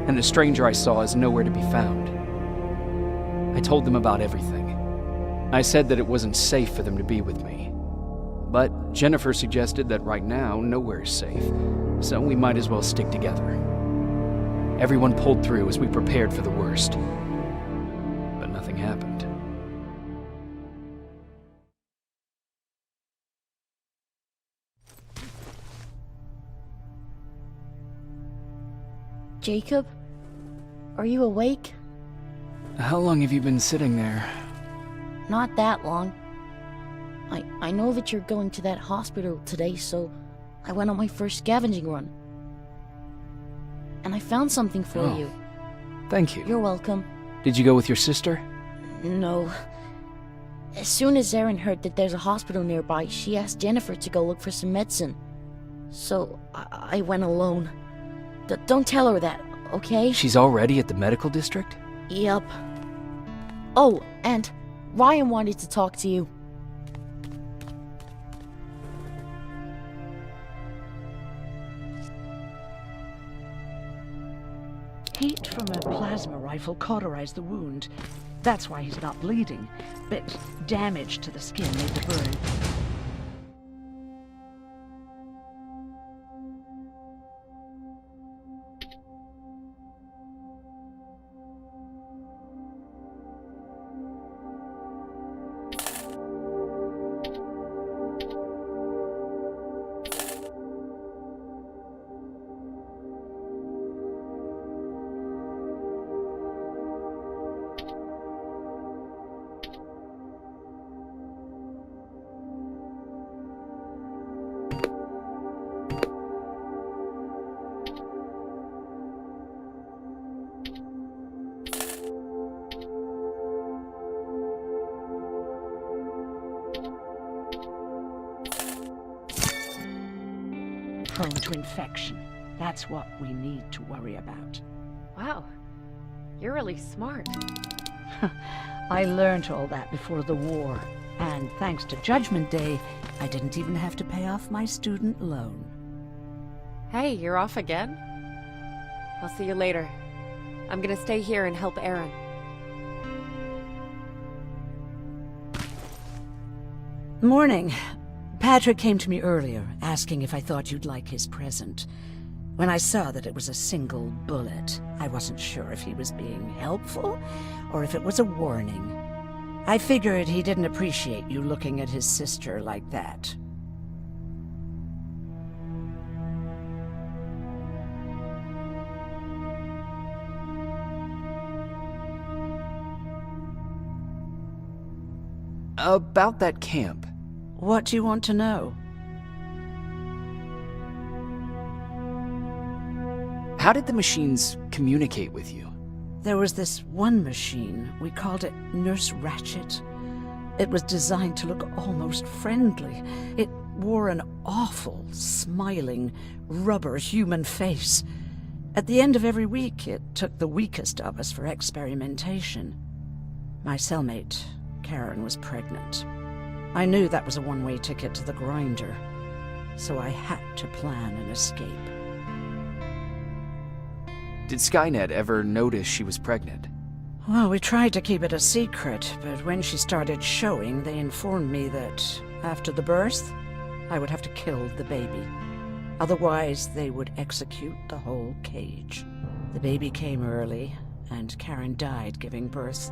Speaker 1: and the stranger I saw is nowhere to be found. I told them about everything. I said that it wasn't safe for them to be with me. But Jennifer suggested that right now, nowhere is safe, so we might as well stick together. Everyone pulled through as we prepared for the worst, but nothing happened.
Speaker 5: Jacob? Are you awake?
Speaker 1: How long have you been sitting there?
Speaker 5: Not that long. I know that you're going to that hospital today, so I went on my first scavenging run. And I found something for you.
Speaker 1: Thank you.
Speaker 5: You're welcome.
Speaker 1: Did you go with your sister?
Speaker 5: No. As soon as Erin heard that there's a hospital nearby, she asked Jennifer to go look for some medicine. So I went alone. Don't tell her that, okay?
Speaker 1: She's already at the medical district?
Speaker 5: Yup. Oh, and Ryan wanted to talk to you.
Speaker 7: Heat from a plasma rifle cauterized the wound. That's why he's not bleeding. But damage to the skin made the burn. Prone to infection. That's what we need to worry about.
Speaker 8: Wow, you're really smart.
Speaker 7: I learned all that before the war. And thanks to Judgment Day, I didn't even have to pay off my student loan.
Speaker 8: Hey, you're off again? I'll see you later. I'm gonna stay here and help Erin.
Speaker 7: Morning. Patrick came to me earlier, asking if I thought you'd like his present. When I saw that it was a single bullet, I wasn't sure if he was being helpful or if it was a warning. I figured he didn't appreciate you looking at his sister like that.
Speaker 1: About that camp.
Speaker 7: What do you want to know?
Speaker 1: How did the machines communicate with you?
Speaker 7: There was this one machine, we called it Nurse Ratchet. It was designed to look almost friendly. It wore an awful, smiling, rubber human face. At the end of every week, it took the weakest of us for experimentation. My cellmate, Karen, was pregnant. I knew that was a one-way ticket to the grinder, so I had to plan an escape.
Speaker 1: Did Skynet ever notice she was pregnant?
Speaker 7: Well, we tried to keep it a secret, but when she started showing, they informed me that after the birth, I would have to kill the baby. Otherwise, they would execute the whole cage. The baby came early, and Karen died giving birth.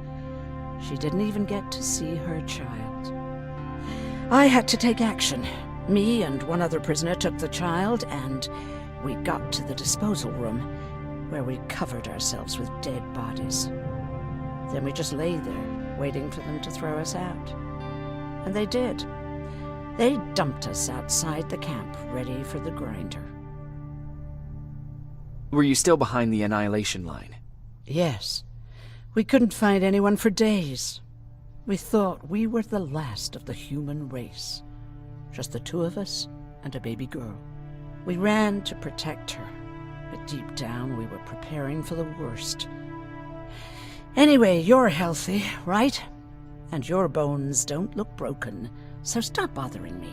Speaker 7: She didn't even get to see her child. I had to take action. Me and one other prisoner took the child, and we got to the disposal room, where we covered ourselves with dead bodies. Then we just lay there, waiting for them to throw us out. And they did. They dumped us outside the camp, ready for the grinder.
Speaker 1: Were you still behind the annihilation line?
Speaker 7: Yes. We couldn't find anyone for days. We thought we were the last of the human race. Just the two of us and a baby girl. We ran to protect her, but deep down we were preparing for the worst. Anyway, you're healthy, right? And your bones don't look broken, so stop bothering me.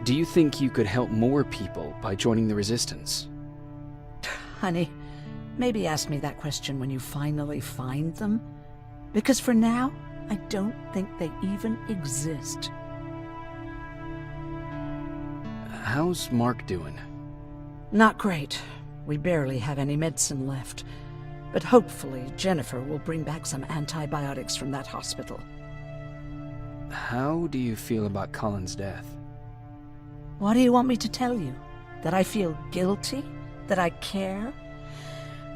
Speaker 1: Do you think you could help more people by joining the Resistance?
Speaker 7: Honey, maybe ask me that question when you finally find them. Because for now, I don't think they even exist.
Speaker 1: How's Mark doing?
Speaker 7: Not great. We barely have any medicine left. But hopefully Jennifer will bring back some antibiotics from that hospital.
Speaker 1: How do you feel about Colin's death?
Speaker 7: What do you want me to tell you? That I feel guilty? That I care?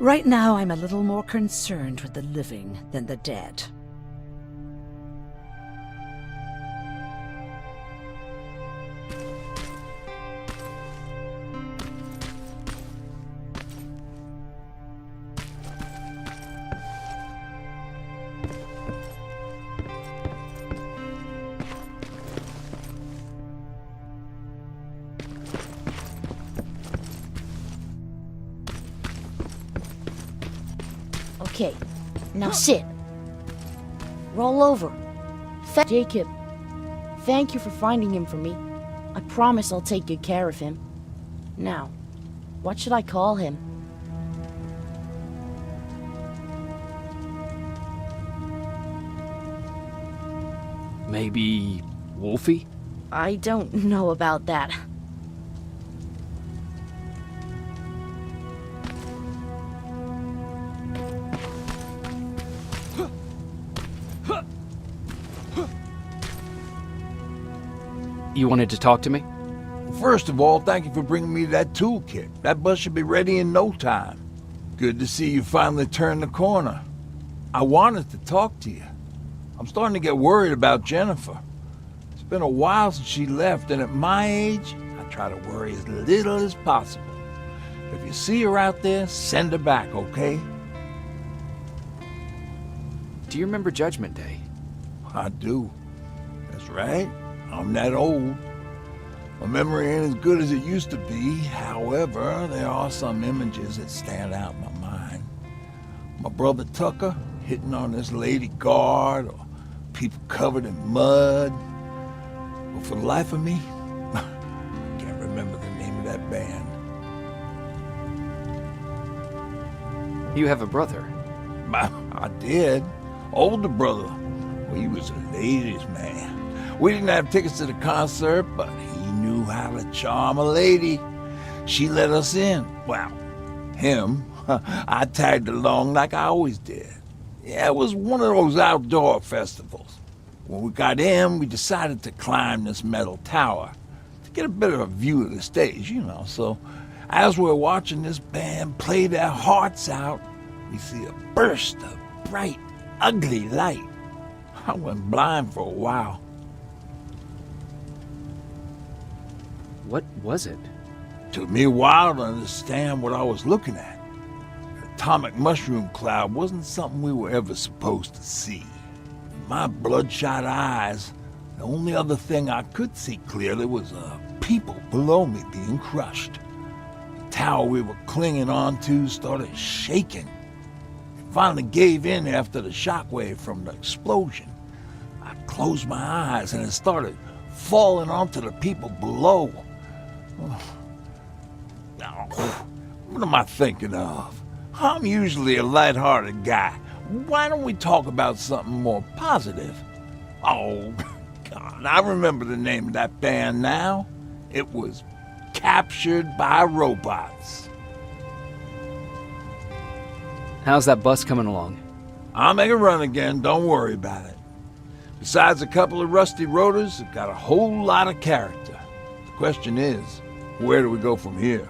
Speaker 7: Right now, I'm a little more concerned with the living than the dead.
Speaker 5: Okay, now sit. Roll over. Jacob, thank you for finding him for me. I promise I'll take good care of him. Now, what should I call him?
Speaker 1: Maybe Wolfie?
Speaker 5: I don't know about that.
Speaker 1: You wanted to talk to me?
Speaker 6: First of all, thank you for bringing me that toolkit. That bus should be ready in no time. Good to see you finally turned the corner. I wanted to talk to you. I'm starting to get worried about Jennifer. It's been a while since she left, and at my age, I try to worry as little as possible. If you see her out there, send her back, okay?
Speaker 1: Do you remember Judgment Day?
Speaker 6: I do. That's right. I'm that old. My memory ain't as good as it used to be. However, there are some images that stand out in my mind. My brother Tucker hitting on this lady guard, or people covered in mud. But for the life of me, I can't remember the name of that band.
Speaker 1: You have a brother?
Speaker 6: I did. Older brother. Well, he was a ladies' man. We didn't have tickets to the concert, but he knew how to charm a lady. She let us in. Well, him. I tagged along like I always did. Yeah, it was one of those outdoor festivals. When we got in, we decided to climb this metal tower to get a bit of a view of the stage, you know. So as we're watching this band play their hearts out, we see a burst of bright, ugly light. I went blind for a while.
Speaker 1: What was it?
Speaker 6: Took me a while to understand what I was looking at. An atomic mushroom cloud wasn't something we were ever supposed to see. In my bloodshot eyes, the only other thing I could see clearly was people below me being crushed. The tower we were clinging onto started shaking. It finally gave in after the shockwave from the explosion. I closed my eyes and it started falling onto the people below. Now, what am I thinking of? I'm usually a light-hearted guy. Why don't we talk about something more positive? Oh, God, I remember the name of that band now. It was Captured by Robots.
Speaker 1: How's that bus coming along?
Speaker 6: I'll make a run again, don't worry about it. Besides a couple of rusty rotors, it got a whole lot of character. The question is, where do we go from here?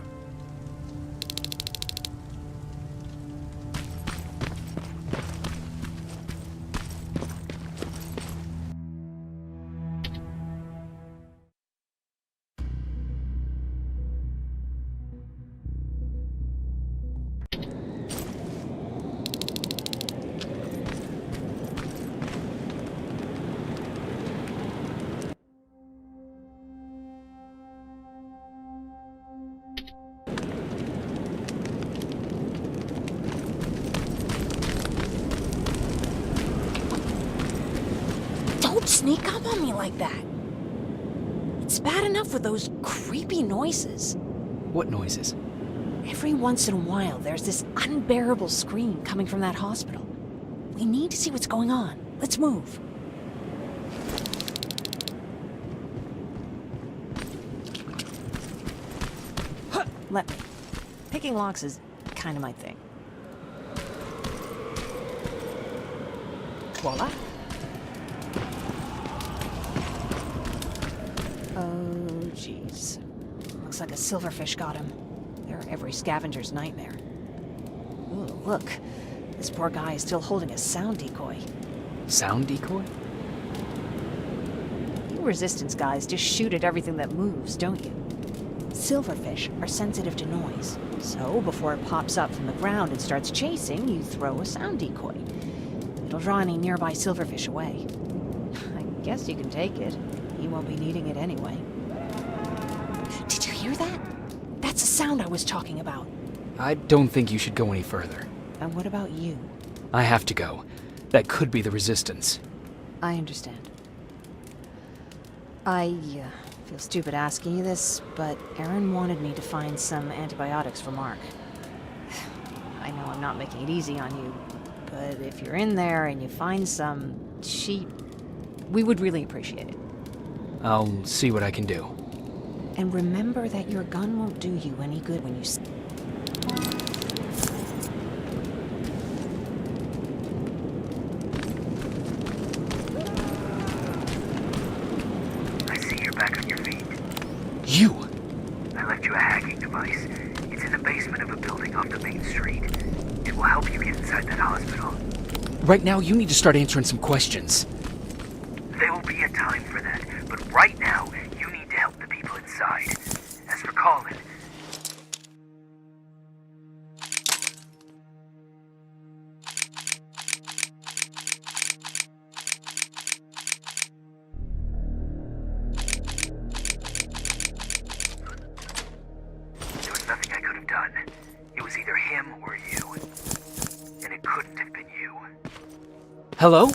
Speaker 4: Don't sneak up on me like that. It's bad enough with those creepy noises.
Speaker 1: What noises?
Speaker 4: Every once in a while, there's this unbearable scream coming from that hospital. We need to see what's going on. Let's move. Let me. Picking locks is kind of my thing. Voila. Oh, jeez. Looks like a silverfish got him. They're every scavenger's nightmare. Ooh, look. This poor guy is still holding a sound decoy.
Speaker 1: Sound decoy?
Speaker 4: You Resistance guys just shoot at everything that moves, don't you? Silverfish are sensitive to noise, so before it pops up from the ground and starts chasing, you throw a sound decoy. It'll draw any nearby silverfish away. I guess you can take it. You won't be needing it anyway. Did you hear that? That's the sound I was talking about.
Speaker 1: I don't think you should go any further.
Speaker 4: And what about you?
Speaker 1: I have to go. That could be the Resistance.
Speaker 4: I understand. I feel stupid asking you this, but Erin wanted me to find some antibiotics for Mark. I know I'm not making it easy on you, but if you're in there and you find some, we would really appreciate it.
Speaker 1: I'll see what I can do.
Speaker 4: And remember that your gun won't do you any good when you...
Speaker 3: I see you're back on your feet.
Speaker 1: You!
Speaker 3: I left you a hacking device. It's in the basement of a building off the main street. It will help you get inside that hospital.
Speaker 1: Right now, you need to start answering some questions.
Speaker 3: There will be a time for that, but right now, you need to help the people inside. As for Colin, there was nothing I could have done. It was either him or you. And it couldn't have been you.
Speaker 1: Hello?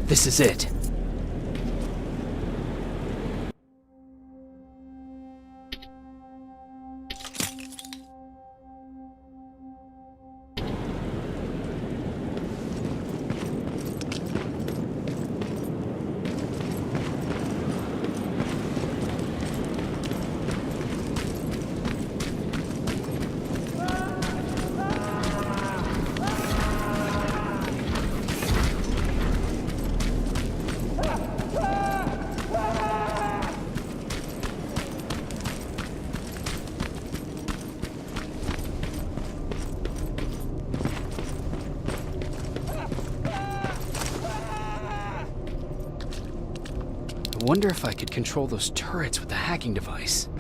Speaker 1: This is it. I wonder if I could control those turrets with the hacking device.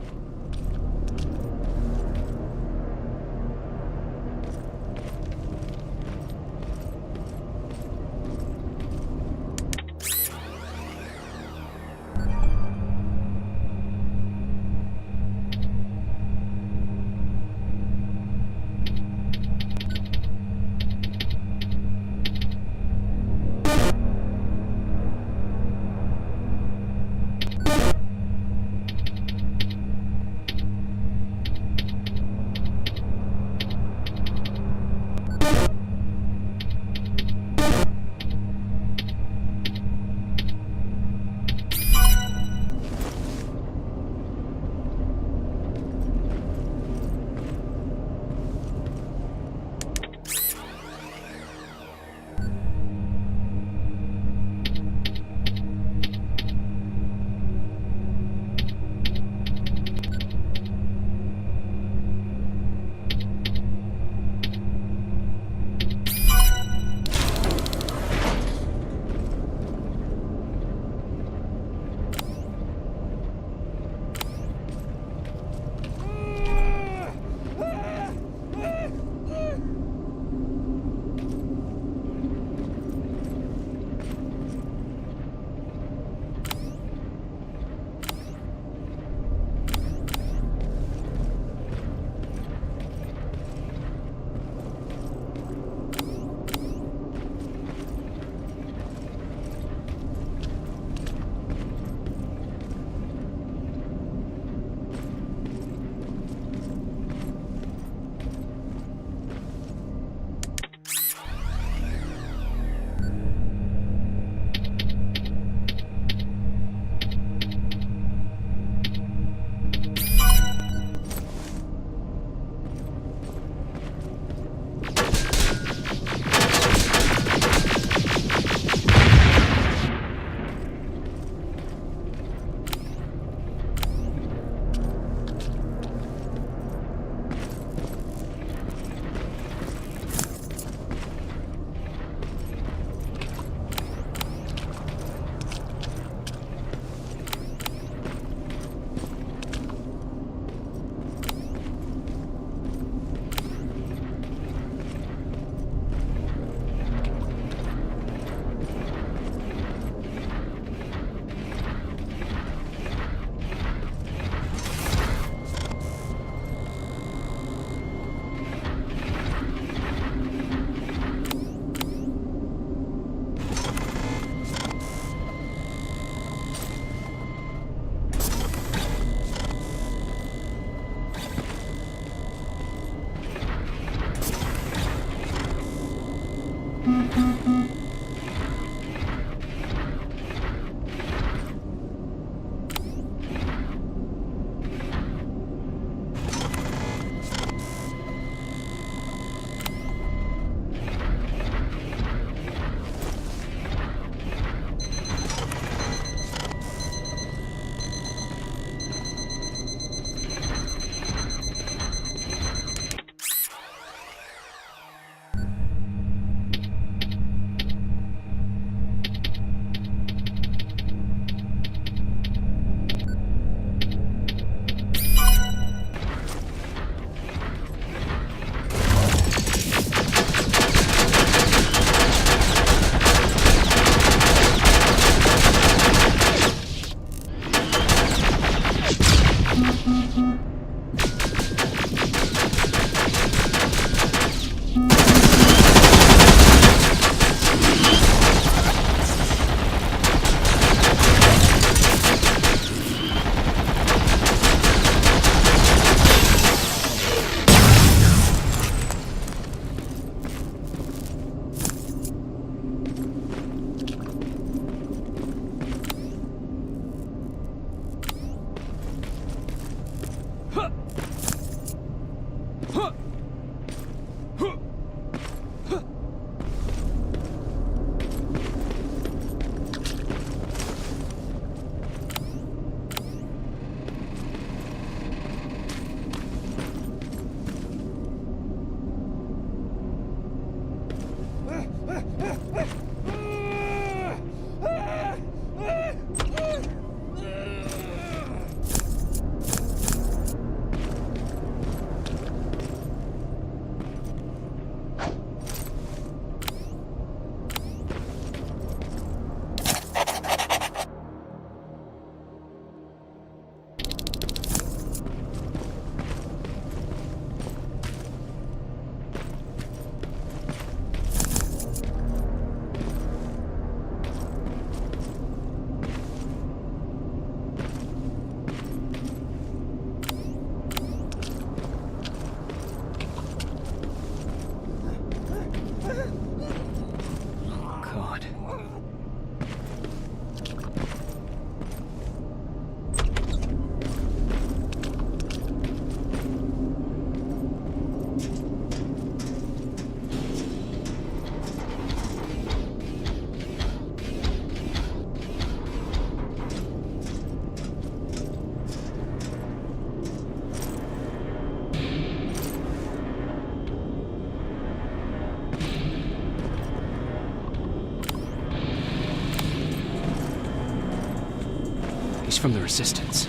Speaker 1: He's from the Resistance.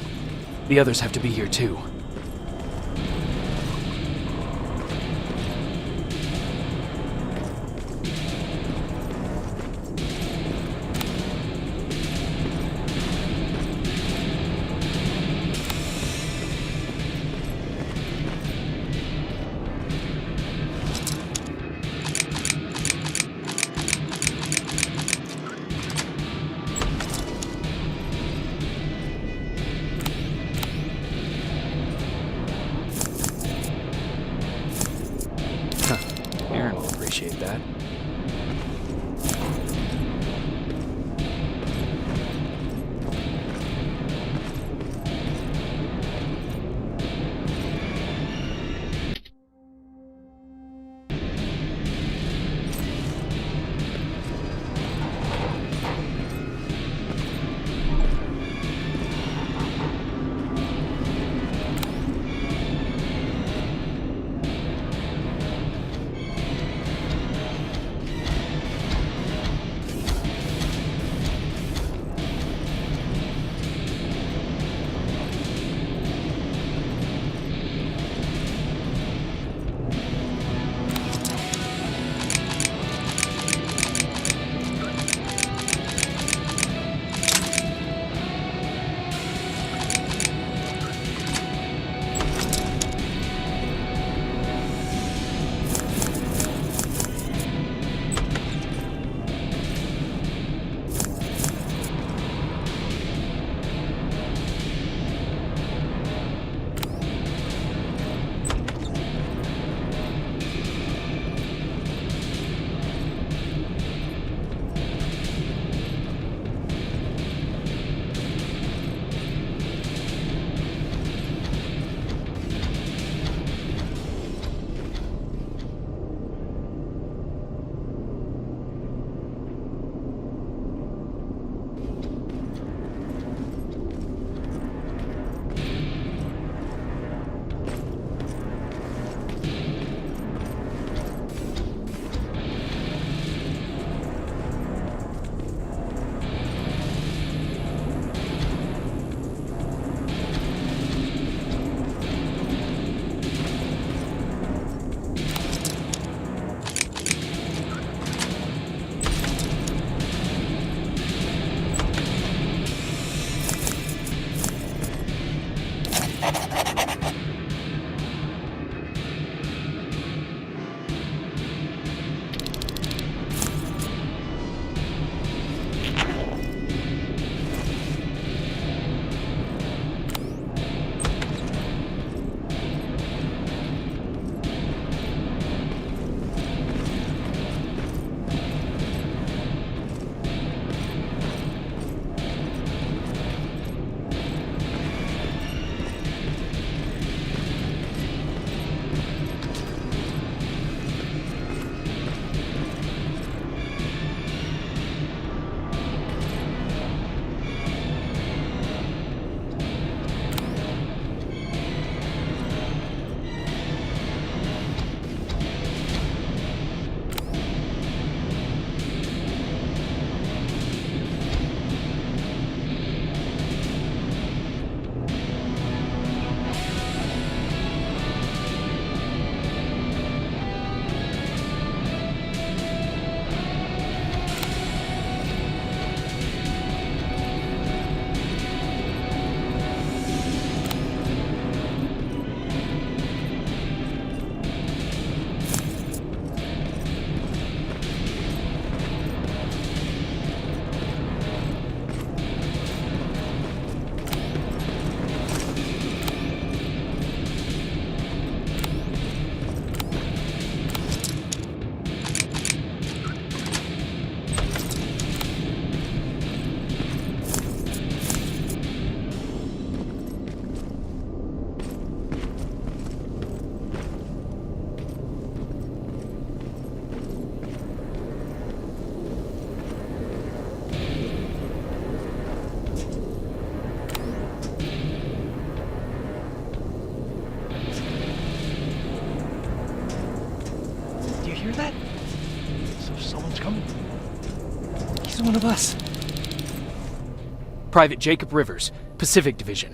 Speaker 1: The others have to be here too.
Speaker 2: He's one of us.
Speaker 1: Private Jacob Rivers, Pacific Division.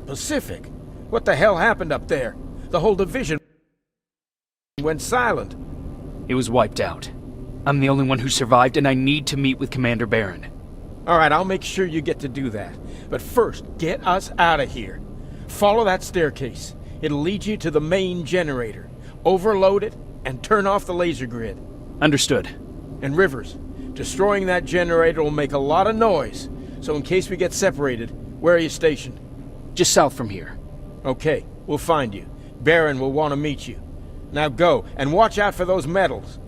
Speaker 11: Pacific? What the hell happened up there? The whole division went silent.
Speaker 1: It was wiped out. I'm the only one who survived, and I need to meet with Commander Barron.
Speaker 11: Alright, I'll make sure you get to do that. But first, get us out of here. Follow that staircase. It'll lead you to the main generator. Overload it, and turn off the laser grid.
Speaker 1: Understood.
Speaker 11: And Rivers, destroying that generator will make a lot of noise, so in case we get separated, where are you stationed?
Speaker 1: Just south from here.
Speaker 11: Okay, we'll find you. Barron will want to meet you. Now go, and watch out for those medals.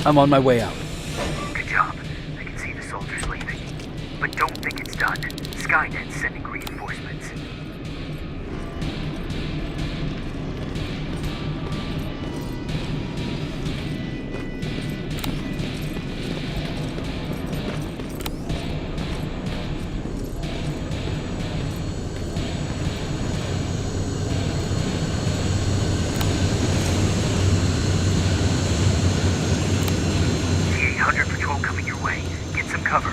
Speaker 1: I'm on my way out.
Speaker 3: Good job. I can see the soldiers leaving. But don't think it's done. Skynet's sending reinforcements. T-800 patrol coming your way. Get some cover.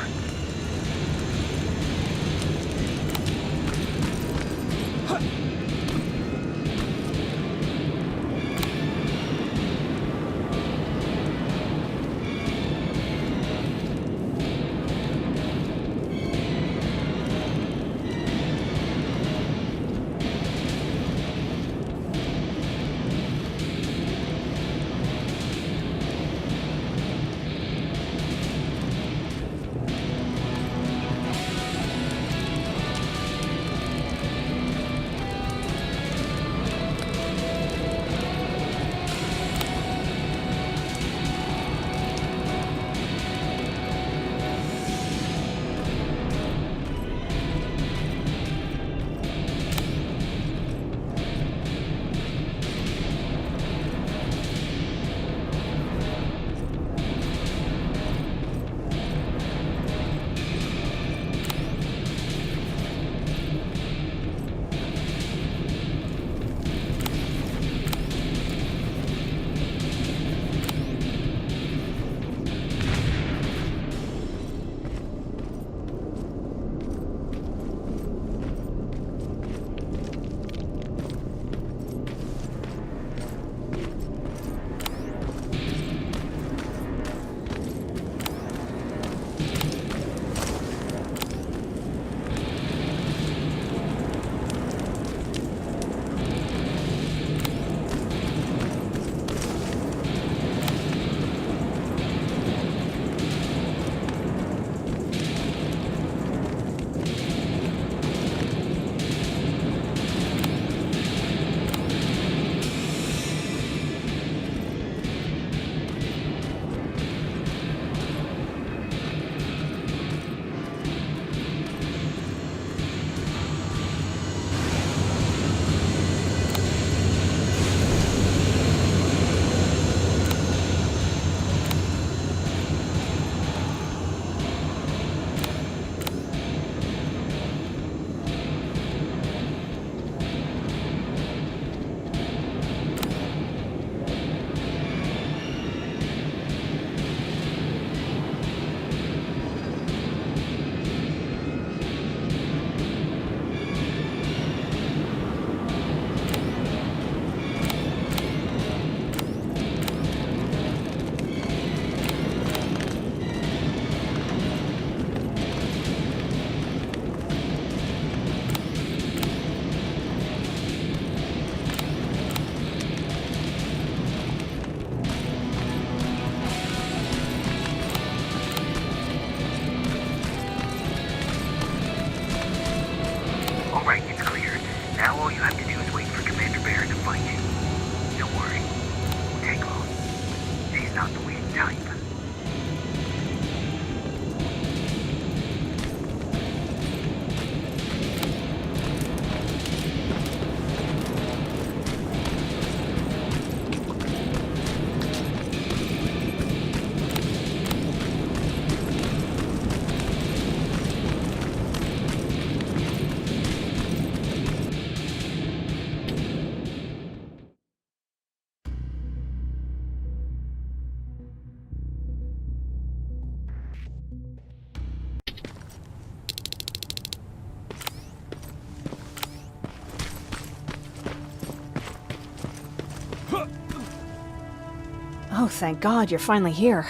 Speaker 4: Oh, thank God, you're finally here.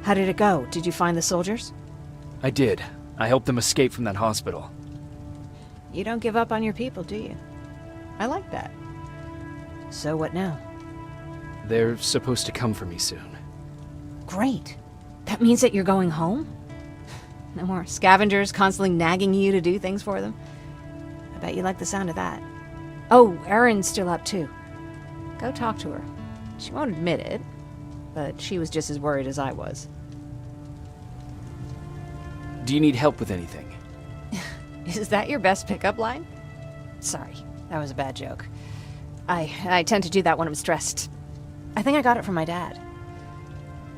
Speaker 4: How did it go? Did you find the soldiers?
Speaker 1: I did. I helped them escape from that hospital.
Speaker 4: You don't give up on your people, do you? I like that. So what now?
Speaker 1: They're supposed to come for me soon.
Speaker 4: Great. That means that you're going home? No more scavengers constantly nagging you to do things for them? I bet you like the sound of that. Oh, Erin's still up too. Go talk to her. She won't admit it, but she was just as worried as I was.
Speaker 1: Do you need help with anything?
Speaker 4: Is that your best pickup line? Sorry, that was a bad joke. I tend to do that when I'm stressed. I think I got it from my dad.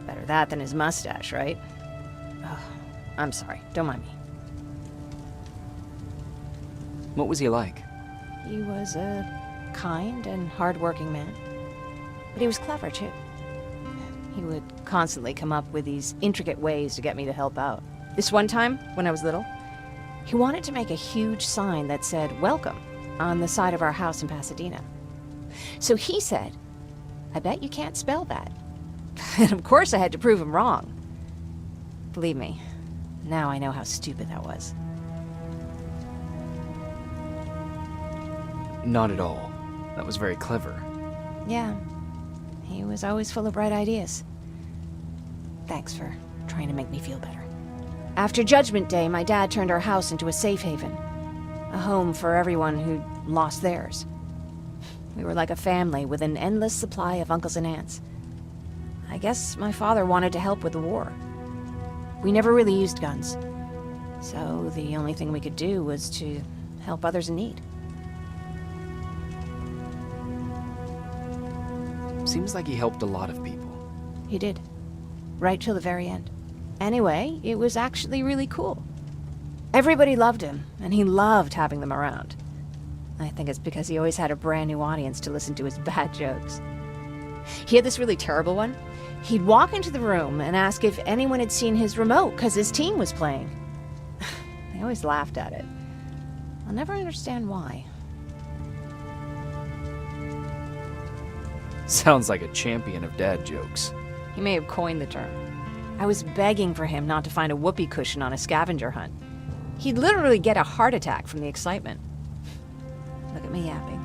Speaker 4: Better that than his mustache, right? Oh, I'm sorry, don't mind me.
Speaker 1: What was he like?
Speaker 4: He was a kind and hard-working man. But he was clever, too. He would constantly come up with these intricate ways to get me to help out. This one time, when I was little, he wanted to make a huge sign that said, "Welcome," on the side of our house in Pasadena. So he said, "I bet you can't spell that." And of course I had to prove him wrong. Believe me, now I know how stupid that was.
Speaker 1: Not at all. That was very clever.
Speaker 4: Yeah, he was always full of bright ideas. Thanks for trying to make me feel better. After Judgment Day, my dad turned our house into a safe haven. A home for everyone who'd lost theirs. We were like a family with an endless supply of uncles and aunts. I guess my father wanted to help with the war. We never really used guns. So the only thing we could do was to help others in need.
Speaker 1: Seems like he helped a lot of people.
Speaker 4: He did. Right till the very end. Anyway, it was actually really cool. Everybody loved him, and he loved having them around. I think it's because he always had a brand new audience to listen to his bad jokes. He had this really terrible one. He'd walk into the room and ask if anyone had seen his remote because his team was playing. I always laughed at it. I'll never understand why.
Speaker 1: Sounds like a champion of dad jokes.
Speaker 4: He may have coined the term. I was begging for him not to find a whoopee cushion on a scavenger hunt. He'd literally get a heart attack from the excitement. Look at me yapping.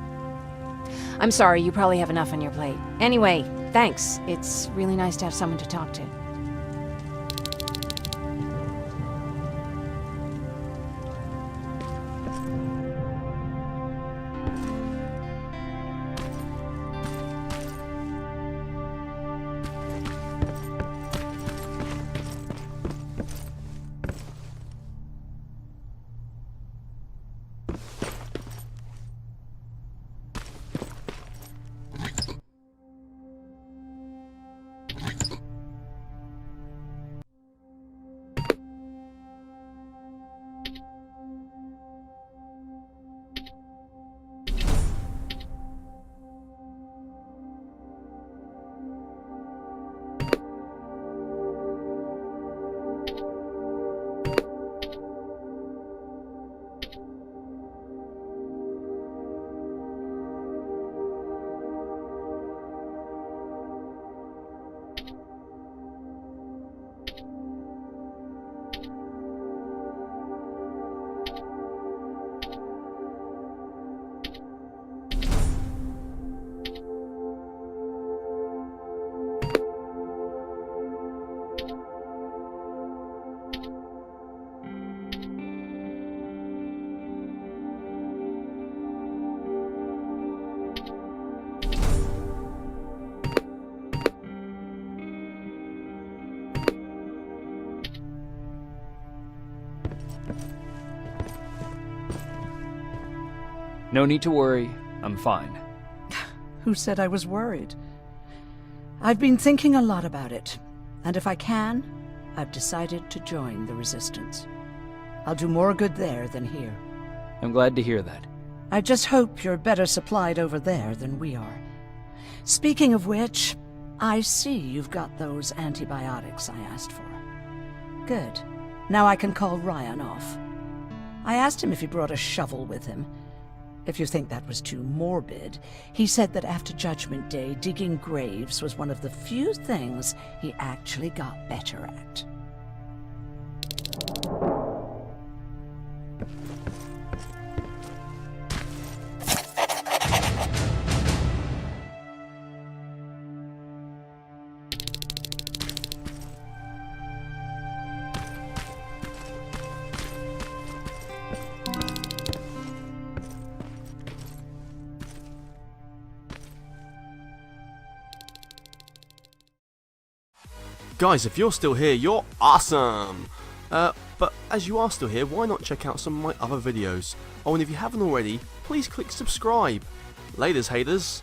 Speaker 4: I'm sorry, you probably have enough on your plate. Anyway, thanks. It's really nice to have someone to talk to.
Speaker 1: No need to worry. I'm fine.
Speaker 7: Who said I was worried? I've been thinking a lot about it, and if I can, I've decided to join the Resistance. I'll do more good there than here.
Speaker 1: I'm glad to hear that.
Speaker 7: I just hope you're better supplied over there than we are. Speaking of which, I see you've got those antibiotics I asked for. Good. Now I can call Ryan off. I asked him if he brought a shovel with him. If you think that was too morbid, he said that after Judgment Day, digging graves was one of the few things he actually got better at.
Speaker 12: Guys, if you're still here, you're awesome! But as you are still here, why not check out some of my other videos? Oh, and if you haven't already, please click subscribe. Laters, haters.